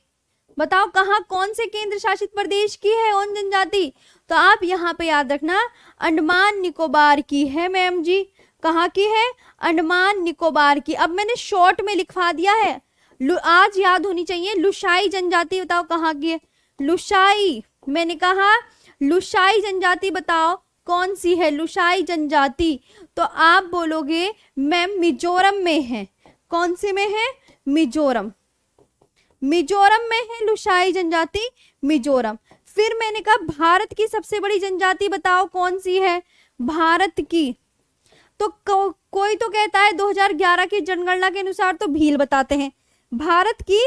बताओ कहां, कौन से केंद्र शासित प्रदेश की है ओंज जनजाति, तो आप यहाँ पे याद रखना अंडमान निकोबार की है मैम जी। कहाँ की है, अंडमान निकोबार की। अब मैंने शॉर्ट में लिखवा दिया है, आज याद होनी चाहिए। लुशाई जनजाति बताओ कहाँ की है, लुशाई, मैंने कहा लुशाई जनजाति बताओ कौन सी है, लुशाई जनजाति, तो आप बोलोगे मैम मिजोरम में है। कौन सी में है, मिजोरम, मिजोरम में है लुशाई जनजाति, मिजोरम। फिर मैंने कहा भारत की सबसे बड़ी जनजाति बताओ कौन सी है, भारत की, तो कोई तो कहता है 2011 की जनगणना के अनुसार तो भील बताते हैं। भारत की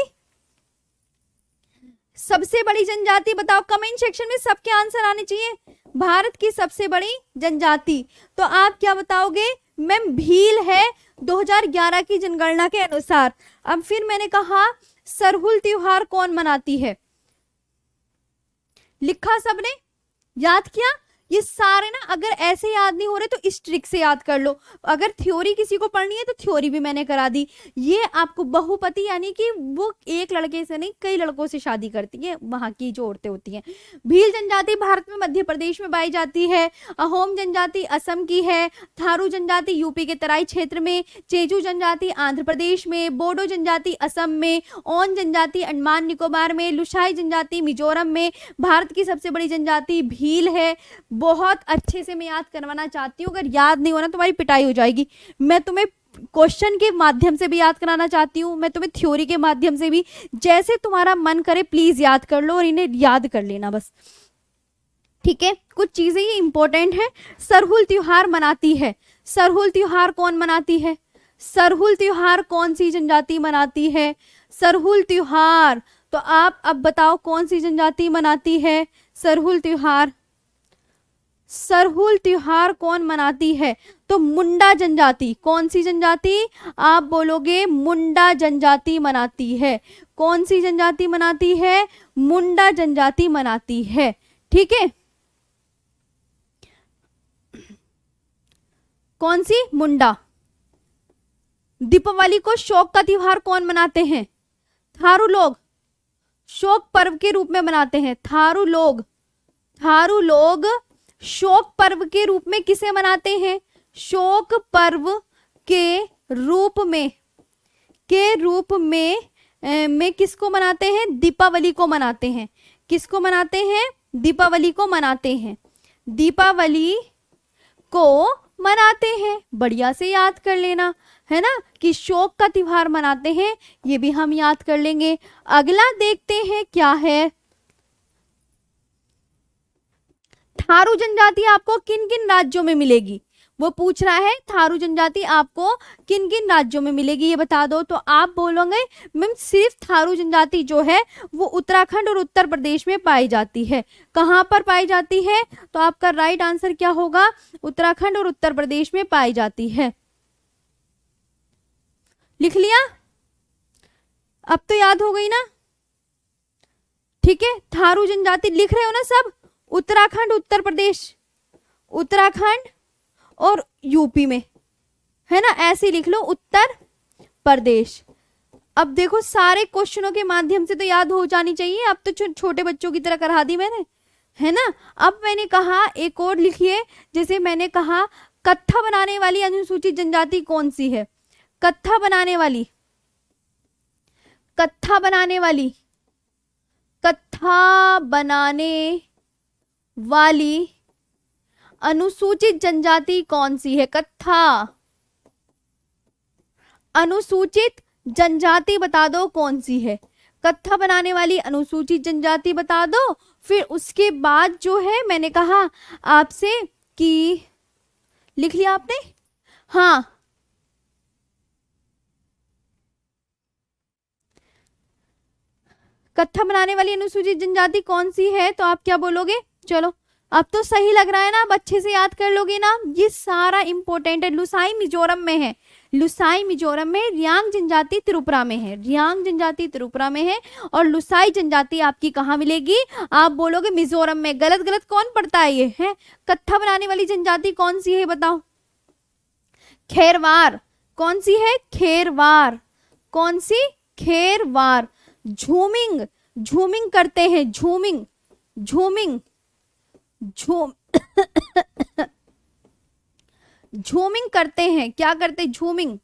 सबसे बड़ी जनजाति बताओ, कमेंट सेक्शन में सबके आंसर आने चाहिए। भारत की सबसे बड़ी जनजाति, तो आप क्या बताओगे मैम? भील है 2011 की जनगणना के अनुसार। अब फिर मैंने कहा सरहुल त्योहार कौन मनाती है? लिखा सबने, याद किया? ये सारे ना अगर ऐसे याद नहीं हो रहे तो इस ट्रिक से याद कर लो। अगर थ्योरी किसी को पढ़नी है तो थ्योरी भी मैंने करा दी। ये आपको बहुपति यानी कि वो एक लड़के से नहीं कई लड़कों से शादी करती है, वहां की जो औरतें होती हैं। भील जनजाति भारत में मध्य प्रदेश में पाई जाती है। अहोम जनजाति असम की है। थारू जनजाति यूपी के तराई क्षेत्र में। चेजू जनजाति आंध्र प्रदेश में। बोडो जनजाति असम में। ओन जनजाति अंडमान निकोबार में। लुसाई जनजाति मिजोरम में। भारत की सबसे बड़ी जनजाति भील है। बहुत अच्छे से मैं याद करवाना चाहती हूँ, अगर याद नहीं हो ना तुम्हारी पिटाई हो जाएगी। मैं तुम्हें क्वेश्चन के माध्यम से भी याद कराना चाहती हूँ, मैं तुम्हें थ्योरी के माध्यम से भी, जैसे तुम्हारा मन करे प्लीज याद कर लो और इन्हें याद कर लेना बस, ठीक है? कुछ चीजें ये इंपॉर्टेंट है। सरहुल त्योहार मनाती है। सरहुल त्योहार कौन मनाती है? सरहुल त्योहार कौन सी जनजाति मनाती है? सरहुल त्योहार तो आप अब बताओ कौन सी जनजाति मनाती है सरहुल त्योहार? सरहुल त्योहार कौन मनाती है? तो मुंडा जनजाति। कौन सी जनजाति? आप बोलोगे मुंडा जनजाति मनाती है। कौन सी जनजाति मनाती है? मुंडा जनजाति मनाती है, ठीक है? कौन सी? मुंडा। दीपावली को शोक का त्योहार कौन मनाते हैं? थारू लोग। शोक पर्व के रूप में मनाते हैं थारू लोग। थारू लोग शोक पर्व के रूप में किसे मनाते हैं? शोक पर्व के रूप में में किसको मनाते हैं? दीपावली को मनाते हैं। किसको मनाते हैं? दीपावली को मनाते हैं। दीपावली को मनाते हैं। बढ़िया से याद कर लेना है ना कि शोक का त्योहार मनाते हैं, ये भी हम याद कर लेंगे। अगला देखते हैं क्या है। थारू जनजाति आपको किन किन राज्यों में मिलेगी? वो पूछ रहा है थारू जनजाति आपको किन किन राज्यों में मिलेगी, ये बता दो। तो आप बोलोगे मैम सिर्फ थारू जनजाति जो है वो उत्तराखंड और उत्तर प्रदेश में पाई जाती है। कहाँ पर पाई जाती है? तो आपका राइट आंसर क्या होगा? उत्तराखंड और उत्तर प्रदेश में पाई जाती है। लिख लिया? अब तो याद हो गई ना, ठीक है? थारू जनजाति लिख रहे हो ना सब? उत्तराखंड उत्तर प्रदेश, उत्तराखंड और यूपी में, है ना? ऐसे लिख लो उत्तर प्रदेश। अब देखो सारे क्वेश्चनों के माध्यम से तो याद हो जानी चाहिए। अब तो छोटे बच्चों की तरह करा दी मैंने, है ना? अब मैंने कहा एक और लिखिए, जैसे मैंने कहा कत्था बनाने वाली अनुसूचित जनजाति कौन सी है? कत्था बनाने वाली, कत्था बनाने वाली, कत्था बनाने वाली अनुसूचित जनजाति कौन सी है? कत्था अनुसूचित जनजाति बता दो कौन सी है? कत्था बनाने वाली अनुसूचित जनजाति बता दो। फिर उसके बाद जो है मैंने कहा आपसे कि लिख लिया आपने? हाँ, कत्था बनाने वाली अनुसूचित जनजाति कौन सी है? तो आप क्या बोलोगे? चलो अब तो सही लग रहा है ना, अब अच्छे से याद कर लोगे ना। ये सारा इंपॉर्टेंट है। लुसाई मिजोरम में है। लुसाई मिजोरम में। रियांग जनजाति त्रिपुरा में है। रियांग जनजाति त्रिपुरा में है। और लुसाई जनजाति आपकी कहाँ मिलेगी? आप बोलोगे मिजोरम में। गलत गलत कौन पढ़ता है ये है? कत्था बनाने वाली जनजाति कौन सी है बताओ? खेरवार। कौन सी है? खेरवार। कौन सी? खेरवार। झूमिंग, झूमिंग करते हैं। झूमिंग, झूमिंग, झूम झूमिंग करते हैं। क्या करते? झूमिंग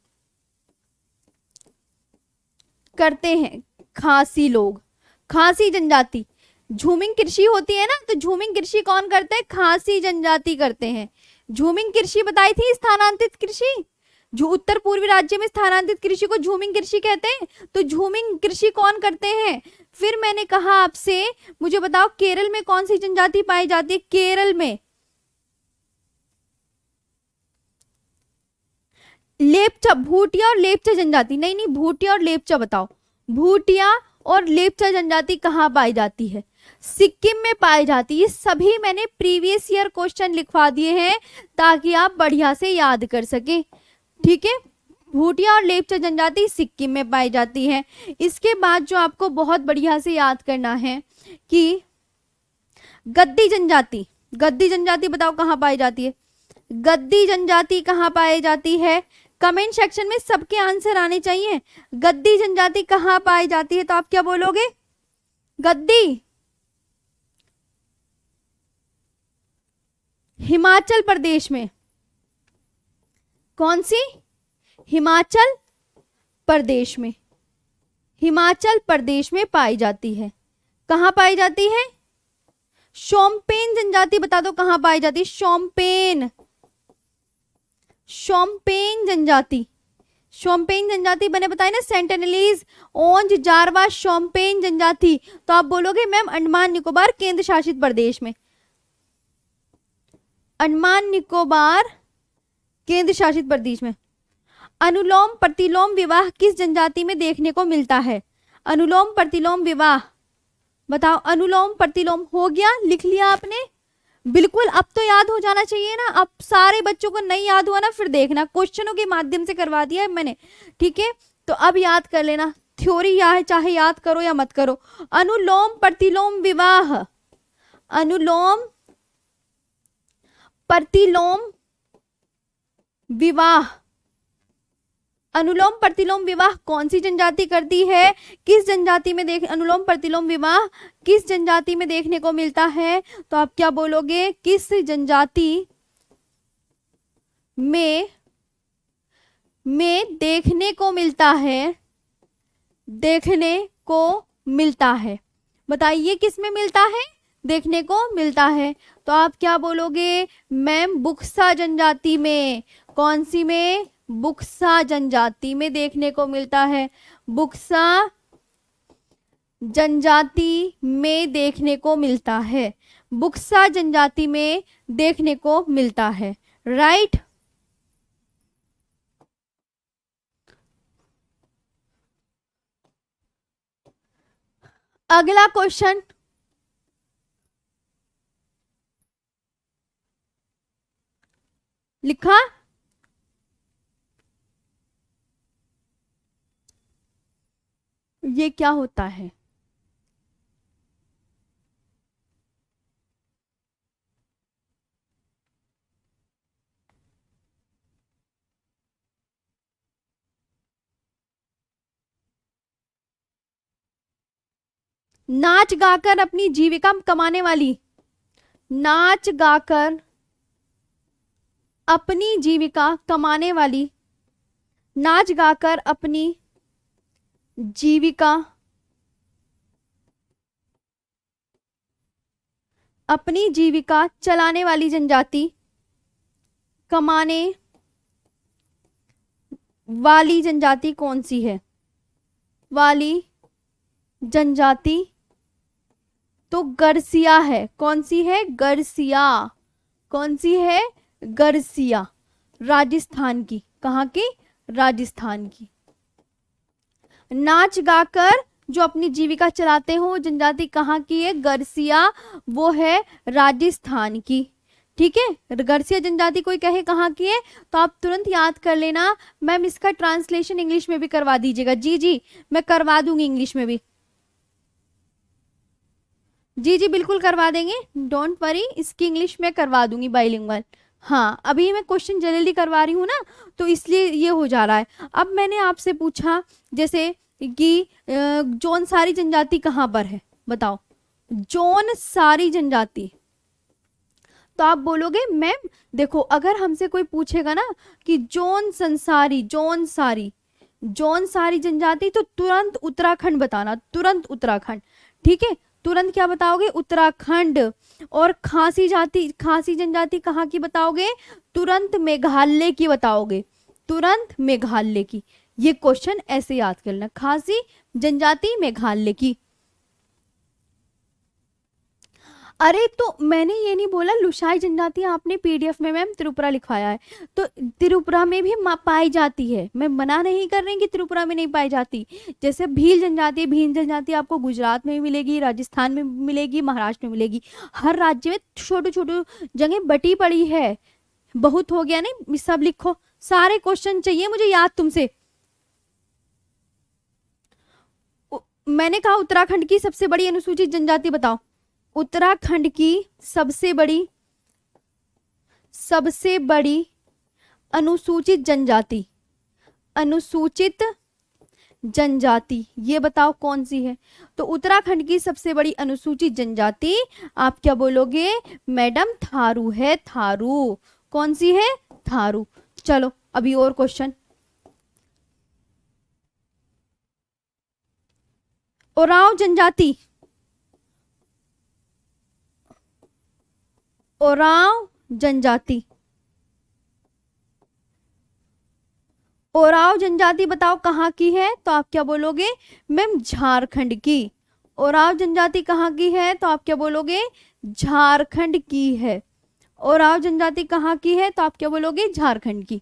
करते हैं खासी लोग। खासी जनजाति। झूमिंग कृषि होती है ना, तो झूमिंग कृषि कौन करते हैं? खासी जनजाति करते हैं। झूमिंग कृषि बताई थी, स्थानांतरित कृषि। जो उत्तर पूर्वी राज्य में स्थानांतरित कृषि को झूमिंग कृषि कहते हैं। तो झूमिंग कृषि कौन करते हैं? फिर मैंने कहा आपसे, मुझे बताओ केरल में कौन सी जनजाति पाई जाती है? केरल में लेपचा, भूटिया और लेपचा जनजाति। नहीं नहीं, भूटिया और लेपचा बताओ। भूटिया और लेप्चा जनजाति कहाँ पाई जाती है? सिक्किम में पाई जाती है। ये सभी मैंने प्रीवियस ईयर क्वेश्चन लिखवा दिए हैं ताकि आप बढ़िया से याद कर सके। ठीक है, भूटिया और लेप्चा जनजाति सिक्किम में पाई जाती है। इसके बाद जो आपको बहुत बढ़िया से याद करना है कि गद्दी जनजाति, गद्दी जनजाति बताओ कहाँ पाई जाती है? गद्दी जनजाति कहाँ पाई जाती है? कमेंट सेक्शन में सबके आंसर आने चाहिए। गद्दी जनजाति कहाँ पाई जाती है? तो आप क्या बोलोगे? गद्दी हिमाचल प्रदेश में। कौन सी? हिमाचल प्रदेश में। हिमाचल प्रदेश में पाई जाती है। कहाँ पाई जाती है? शोम्पेन जनजाति बता दो कहाँ पाई जाती है? शोम्पेन, शोम्पेन जनजाति। शोम्पेन जनजाति मैंने बताया ना, सेंटिनलीज, ओंज, जारवा, शोम्पेन जनजाति। तो आप बोलोगे मैम अंडमान निकोबार केंद्र शासित प्रदेश में। अंडमान निकोबार केंद्र शासित प्रदेश में। अनुलोम प्रतिलोम विवाह किस जनजाति में देखने को मिलता है? अनुलोम प्रतिलोम विवाह बताओ। अनुलोम प्रतिलोम हो गया, लिख लिया आपने? बिल्कुल, अब तो याद हो जाना चाहिए ना। अब सारे बच्चों को नहीं याद हुआ ना, फिर देखना क्वेश्चनों के माध्यम से करवा दिया है मैंने। ठीक है, तो अब याद कर लेना। थ्योरी या है, चाहे याद करो या मत करो। अनुलोम प्रतिलोम विवाह, अनुलोम प्रतिलोम विवाह, अनुलोम प्रतिलोम विवाह कौन सी जनजाति करती है? किस जनजाति में देख अनुलोम प्रतिलोम विवाह किस जनजाति में देखने को मिलता है? तो आप क्या बोलोगे? किस जनजाति में देखने को मिलता है? देखने को मिलता है, बताइए किस में मिलता है? देखने को मिलता है। तो आप क्या बोलोगे? मैम बुक्सा जनजाति में। कौन सी में? बुक्सा जनजाति में देखने को मिलता है। बुक्सा जनजाति में देखने को मिलता है। बुक्सा जनजाति में देखने को मिलता है। राइट। अगला क्वेश्चन, लिखा? ये क्या होता है? नाच गाकर अपनी जीविका कमाने वाली, नाच गाकर अपनी जीविका कमाने वाली, नाच गाकर अपनी जीविका चलाने वाली जनजाति, कमाने वाली जनजाति कौन सी है? वाली जनजाति तो गरसिया है। कौन सी है? गरसिया। कौन सी है? गरसिया, राजस्थान की। कहाँ की? राजस्थान की। नाच गाकर जो अपनी जीविका चलाते हो जनजाति कहाँ की है? गरसिया, वो है राजस्थान की। ठीक है, गरसिया जनजाति कोई कहे कहाँ की है तो आप तुरंत याद कर लेना। मैम इसका ट्रांसलेशन इंग्लिश में भी करवा दीजिएगा। जी जी मैं करवा दूंगी इंग्लिश में भी। जी जी बिल्कुल करवा देंगे, डोंट वरी, इसकी इंग्लिश में करवा दूंगी बाइलिंगुअल। हाँ अभी मैं क्वेश्चन जल्दी करवा रही हूँ ना तो इसलिए ये हो जा रहा है। अब मैंने आपसे पूछा जैसे कि जौन सारी जनजाति कहाँ पर है, बताओ जौन सारी जनजाति। तो आप बोलोगे मैम देखो अगर हमसे कोई पूछेगा ना कि जौन संसारी, जौन सारी जनजाति, तो तुरंत उत्तराखंड बताना, तुरंत उत्तराखंड। ठीक है, तुरंत क्या बताओगे? उत्तराखंड। और खासी जनजाति कहाँ की बताओगे? तुरंत मेघालय की बताओगे, तुरंत मेघालय की। ये क्वेश्चन ऐसे याद करना, खासी जनजाति मेघालय की। अरे तो मैंने ये नहीं बोला लुसाई जनजाति आपने पीडीएफ में मैम त्रिपुरा लिखवाया है, तो त्रिपुरा में भी पाई जाती है, मैं मना नहीं कर रही कि त्रिपुरा में नहीं पाई जाती। जैसे भील जनजाति है, भील जनजाति आपको गुजरात में भी मिलेगी, राजस्थान में भी मिलेगी, महाराष्ट्र में मिलेगी, हर राज्य में छोटे छोटे जगह बटी पड़ी है। बहुत हो गया नहीं, सब लिखो, सारे क्वेश्चन चाहिए मुझे याद तुमसे। मैंने कहा उत्तराखंड की सबसे बड़ी अनुसूचित जनजाति बताओ। उत्तराखंड की सबसे बड़ी अनुसूचित जनजाति, अनुसूचित जनजाति ये बताओ कौन सी है। तो उत्तराखंड की सबसे बड़ी अनुसूचित जनजाति आप क्या बोलोगे मैडम? थारू है, थारू। कौन सी है? थारू। चलो अभी और क्वेश्चन। ओराव जनजाति, ओराव जनजाति, ओराव जनजाति बताओ कहाँ की है? तो आप क्या बोलोगे मैम? झारखंड की। ओराव जनजाति कहाँ की है? तो आप क्या बोलोगे? झारखंड की है। ओराव जनजाति कहाँ की है? तो आप क्या बोलोगे? झारखंड की।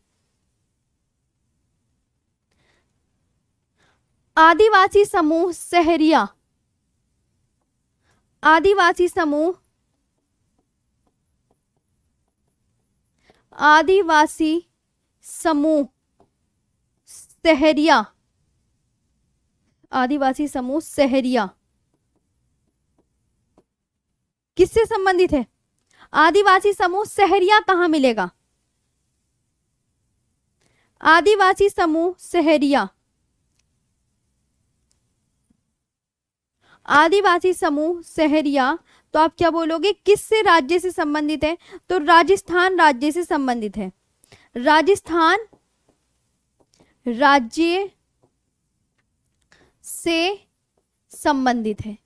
आदिवासी समूह सहरिया, आदिवासी समूह, आदिवासी समूह सहरिया, आदिवासी समूह सहरिया किससे संबंधित है? आदिवासी समूह सहरिया कहाँ मिलेगा? आदिवासी समूह सहरिया, आदिवासी समूह सहरिया तो आप क्या बोलोगे किससे राज्य से संबंधित है? तो राजस्थान राज्य से संबंधित है। राजस्थान राज्य से संबंधित है,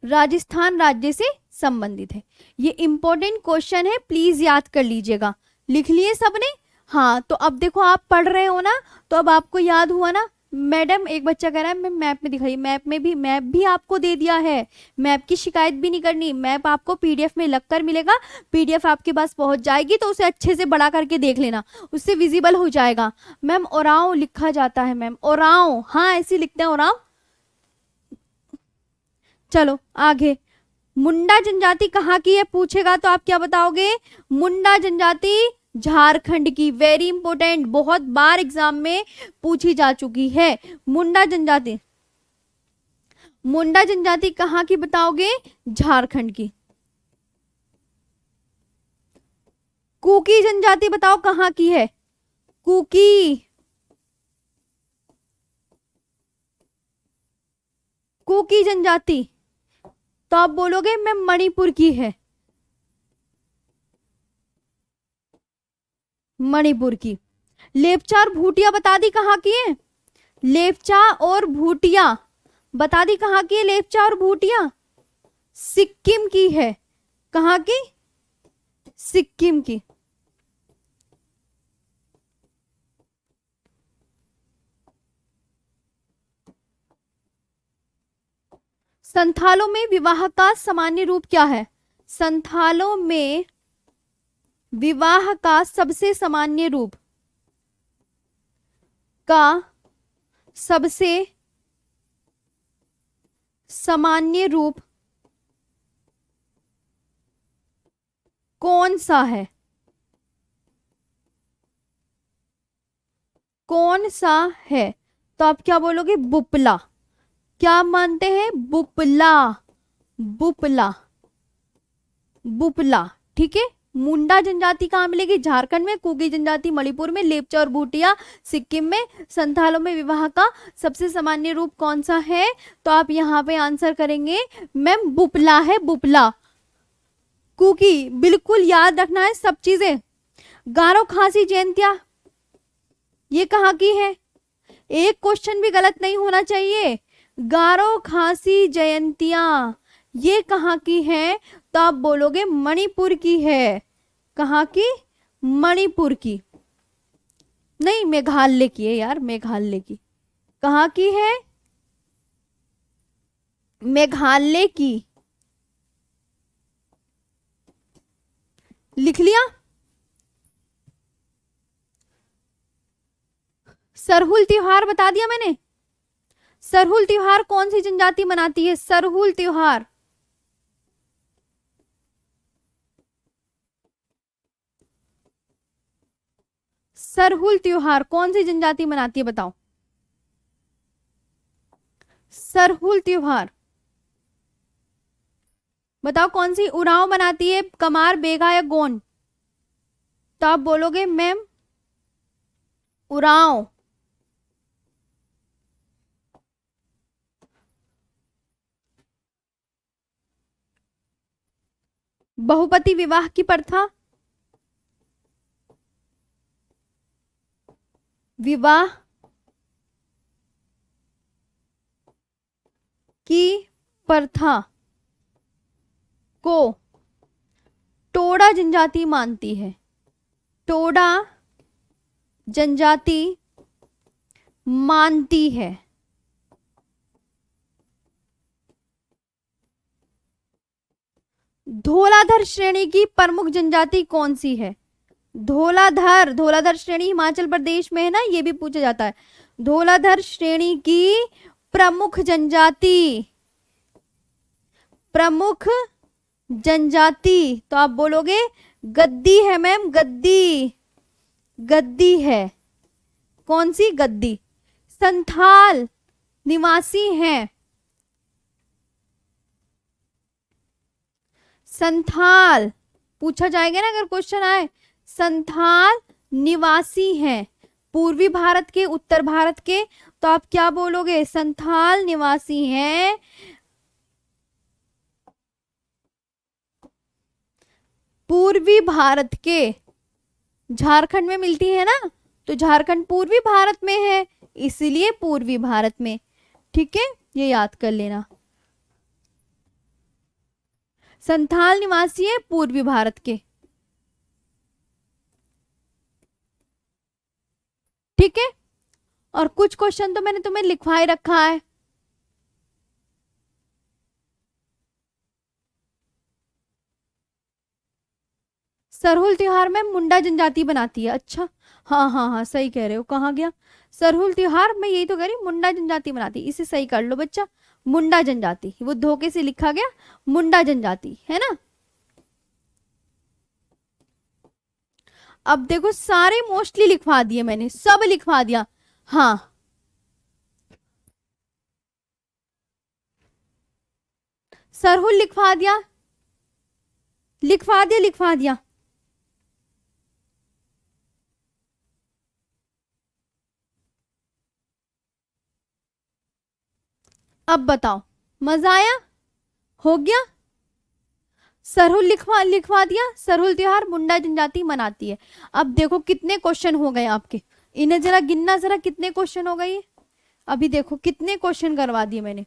राजस्थान राज्य से संबंधित है। ये इंपॉर्टेंट क्वेश्चन है, प्लीज याद कर लीजिएगा। लिख लिए सबने? हाँ तो अब देखो आप पढ़ रहे हो ना, तो अब आपको याद हुआ ना। मैडम एक बच्चा कह रहा है मैं मैप में दिखाई, मैप भी आपको दे दिया है, मैप की शिकायत भी नहीं करनी। मैप आपको पीडीएफ में लगकर मिलेगा, पीडीएफ आपके पास पहुंच जाएगी तो उसे अच्छे से बड़ा करके देख लेना, उससे विजिबल हो जाएगा। मैम ओराव लिखा जाता है, मैम ओराव, हाँ ऐसे लिखते हैं ओराव। चलो आगे। मुंडा जनजाति कहाँ की है पूछेगा तो आप क्या बताओगे? मुंडा जनजाति झारखंड की। वेरी इंपोर्टेंट, बहुत बार एग्जाम में पूछी जा चुकी है। मुंडा जनजाति, मुंडा जनजाति कहाँ की बताओगे? झारखंड की। कुकी जनजाति बताओ कहाँ की है? कुकी, कुकी जनजाति तो आप बोलोगे मैं मणिपुर की है, मणिपुर की। लेपचा और भूटिया बता दी कहाँ की है? लेपचा और भूटिया बता दी कहाँ की है? लेपचा और भूटिया सिक्किम की है। कहाँ की? सिक्किम की। संथालों में विवाह का सामान्य रूप क्या है? संथालों में विवाह का सबसे सामान्य रूप का सबसे सामान्य रूप कौन सा है? कौन सा है? तो आप क्या बोलोगे? बुपला। क्या मानते हैं? बुपला, बुपला, बुपला। ठीक है। मुंडा जनजाति कहाँ मिलेगी? झारखंड में। कुकी जनजाति मणिपुर में। लेपचा और भूटिया सिक्किम में। संथालों में विवाह का सबसे सामान्य रूप कौन सा है? तो आप यहाँ पे आंसर करेंगे मैम बुपला है, बुपला। कुकी बिल्कुल याद रखना है सब चीजें। गारो खासी जयंतिया ये कहाँ की है? एक क्वेश्चन भी गलत नहीं होना चाहिए। गारो खासी जयंतिया ये कहाँ की है? तो आप बोलोगे मणिपुर की है। कहाँ की? मणिपुर की, नहीं मेघालय की है यार, मेघालय की। कहाँ की है? मेघालय की। लिख लिया। सरहुल त्योहार बता दिया मैंने। सरहुल त्योहार कौन सी जनजाति मनाती है? सरहुल त्योहार। सरहुल त्योहार कौन सी जनजाति मनाती है बताओ? सरहुल त्योहार बताओ कौन सी? उरांव मनाती है, कमार, बेगा या गोंड? तो आप बोलोगे मैम उरांव। बहुपति विवाह की प्रथा, विवाह की प्रथा को टोडा जनजाति मानती है। टोडा जनजाति मानती है। धौलाधर श्रेणी की प्रमुख जनजाति कौन सी है? धौलाधर, धौलाधर श्रेणी हिमाचल प्रदेश में है ना, ये भी पूछा जाता है। धौलाधर श्रेणी की प्रमुख जनजाति, प्रमुख जनजाति तो आप बोलोगे गद्दी है मैम, गद्दी, गद्दी है। कौन सी? गद्दी। संथाल निवासी हैं, संथाल पूछा जाएगा ना अगर क्वेश्चन आए। संथाल निवासी हैं पूर्वी भारत के, उत्तर भारत के, तो आप क्या बोलोगे? संथाल निवासी हैं पूर्वी भारत के। झारखंड में मिलती है ना, तो झारखंड पूर्वी भारत में है, इसलिए पूर्वी भारत में। ठीक है, ये याद कर लेना। संथाल निवासी है पूर्वी भारत के। ठीक है, और कुछ क्वेश्चन तो मैंने तुम्हें लिखवा ही रखा है। सरहुल त्योहार में मुंडा जनजाति बनाती है। अच्छा, हाँ हाँ हाँ सही कह रहे हो। कहाँ गया? सरहुल त्योहार मैं यही तो कह रही हूँ, मुंडा जनजाति बनाती है। इसे सही कर लो बच्चा, मुंडा जनजाति, वो धोखे से लिखा गया, मुंडा जनजाति है ना। अब देखो सारे मोस्टली लिखवा दिए मैंने, सब लिखवा दिया। हाँ सरहुल लिखवा दिया, लिखवा दिया, लिखवा दिया। अब बताओ, मजा आया? हो गया? सरहुल लिखवा लिखवा दिया। सरहुल त्योहार मुंडा जनजाति मनाती है। अब देखो कितने क्वेश्चन हो गए आपके, इन्हें जरा गिनना, जरा कितने क्वेश्चन हो गए। अभी देखो कितने क्वेश्चन करवा दिए मैंने।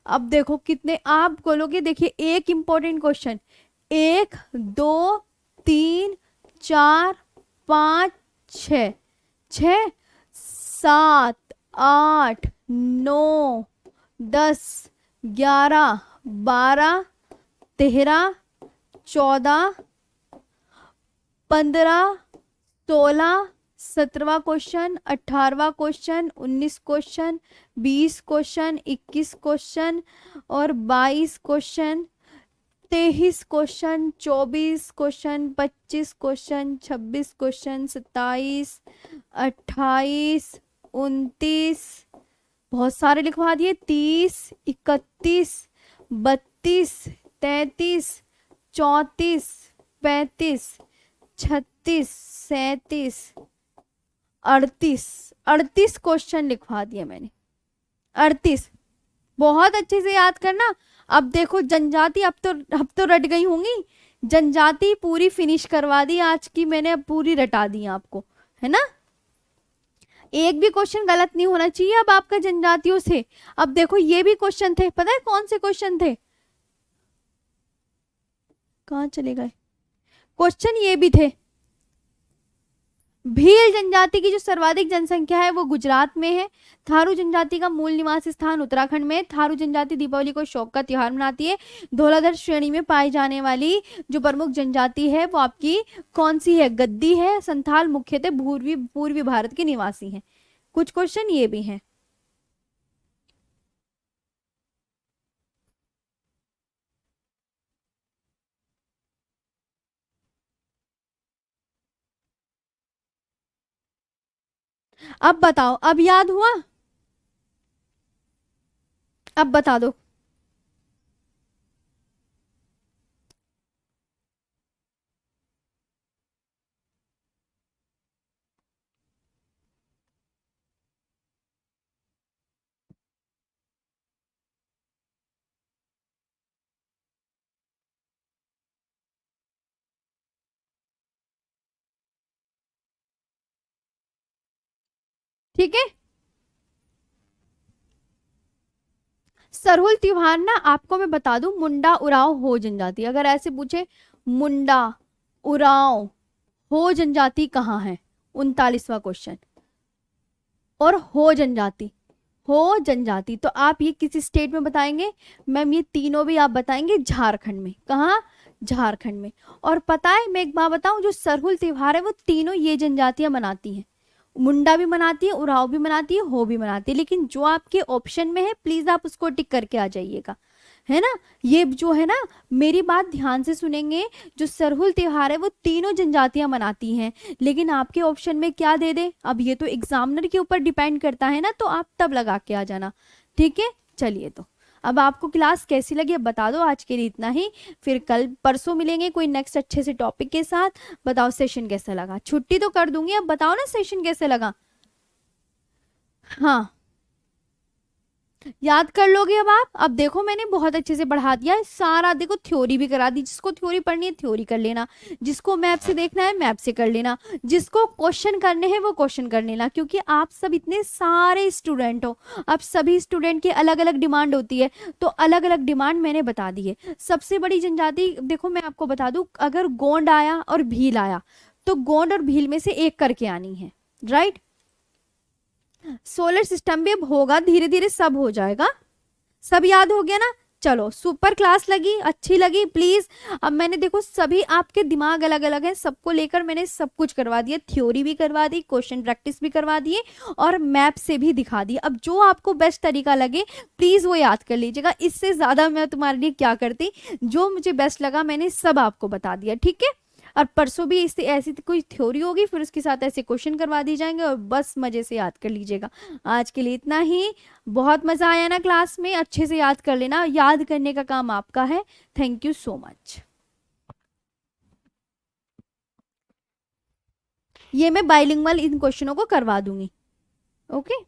अब देखो कितने आप बोलोगे। देखिए एक इंपॉर्टेंट क्वेश्चन, 1 2 3 4 5 6, 6 7 8 9 10 11 12 13 14 15 16 17वां क्वेश्चन, 18वां क्वेश्चन, 19 क्वेश्चन, 20 क्वेश्चन, 21 क्वेश्चन और 22 question, 23 question, 24 question, 25 question, 26 question, 27 28 29, बहुत सारे लिखवा दिए, 30 31 32 33 34 35 36 37 38 क्वेश्चन लिखवा दिए मैंने। 38 बहुत अच्छे से याद करना। अब देखो जनजाति, अब तो रट गई होंगी। जनजाति पूरी फिनिश करवा दी आज की मैंने, अब पूरी रटा दी आपको, है ना। एक भी क्वेश्चन गलत नहीं होना चाहिए अब आपका जनजातियों से। अब देखो ये भी क्वेश्चन थे, पता है कौन से क्वेश्चन थे? कहाँ चले गए? क्वेश्चन ये भी थे, भील जनजाति की जो सर्वाधिक जनसंख्या है वो गुजरात में है। थारू जनजाति का मूल निवास स्थान उत्तराखंड में है। थारू जनजाति दीपावली को शौक का त्योहार मनाती है। धौलाधर श्रेणी में पाई जाने वाली जो प्रमुख जनजाति है वो आपकी कौन सी है? गद्दी है। संथाल मुख्यतः पूर्वी पूर्वी भारत के निवासी हैं। कुछ क्वेश्चन ये भी हैं। अब बताओ, अब याद हुआ? अब बता दो। ठीक है, सरहुल त्योहार ना आपको मैं बता दूं, मुंडा उरांव हो जनजाति, अगर ऐसे पूछे मुंडा उरांव हो जनजाति कहाँ है, 39वां क्वेश्चन। और हो जनजाति तो आप ये किसी स्टेट में बताएंगे? मैम ये तीनों भी आप बताएंगे झारखंड में। कहाँ? झारखंड में। और पता है मैं एक बात बताऊं, जो सरहुल त्योहार है वो तीनों ये जनजातियां मनाती हैं। मुंडा भी मनाती है, उरांव भी मनाती है, हो भी मनाती है, लेकिन जो आपके ऑप्शन में है प्लीज आप उसको टिक करके आ जाइएगा, है ना। ये जो है ना, मेरी बात ध्यान से सुनेंगे, जो सरहुल त्योहार है वो तीनों जनजातियां मनाती हैं, लेकिन आपके ऑप्शन में क्या दे दे, अब ये तो एग्जामिनर के ऊपर डिपेंड करता है ना, तो आप तब लगा के आ जाना। ठीक है, चलिए तो अब आपको क्लास कैसी लगी अब बता दो। आज के लिए इतना ही, फिर कल परसों मिलेंगे कोई नेक्स्ट अच्छे से टॉपिक के साथ। बताओ सेशन कैसा लगा? छुट्टी तो कर दूंगी, अब बताओ ना सेशन कैसे लगा। हाँ, याद कर लोगे अब आप। अब देखो मैंने बहुत अच्छे से पढ़ा दिया है सारा, देखो थ्योरी भी करा दी, जिसको थ्योरी पढ़नी है थ्योरी कर लेना, जिसको मैप से देखना है मैप से कर लेना, जिसको क्वेश्चन करने हैं वो क्वेश्चन कर लेना, क्योंकि आप सब इतने सारे स्टूडेंट हो, अब सभी स्टूडेंट की अलग अलग डिमांड होती है, तो अलग अलग डिमांड मैंने बता दी है। सबसे बड़ी जनजाति देखो मैं आपको बता दूं, अगर गोंड आया और भील आया तो गोंड और भील में से एक करके आनी है, राइट। सोलर सिस्टम भी अब होगा, धीरे धीरे सब हो जाएगा। सब याद हो गया ना? चलो सुपर क्लास लगी, अच्छी लगी प्लीज। अब मैंने देखो सभी आपके दिमाग अलग अलग है, सबको लेकर मैंने सब कुछ करवा दिया, थ्योरी भी करवा दी, क्वेश्चन प्रैक्टिस भी करवा दिए, और मैप से भी दिखा दी। अब जो आपको बेस्ट तरीका लगे प्लीज वो याद कर लीजिएगा, इससे ज्यादा मैं तुम्हारे लिए क्या करती, जो मुझे बेस्ट लगा मैंने सब आपको बता दिया। ठीक है, और परसों भी इससे ऐसी कोई थ्योरी होगी फिर उसके साथ ऐसे क्वेश्चन करवा दी जाएंगे, और बस मजे से याद कर लीजिएगा। आज के लिए इतना ही। बहुत मजा आया ना क्लास में? अच्छे से याद कर लेना, याद करने का काम आपका है। Thank you so much. ये मैं बाइलिंगुअल इन क्वेश्चनों को करवा दूंगी। ओके।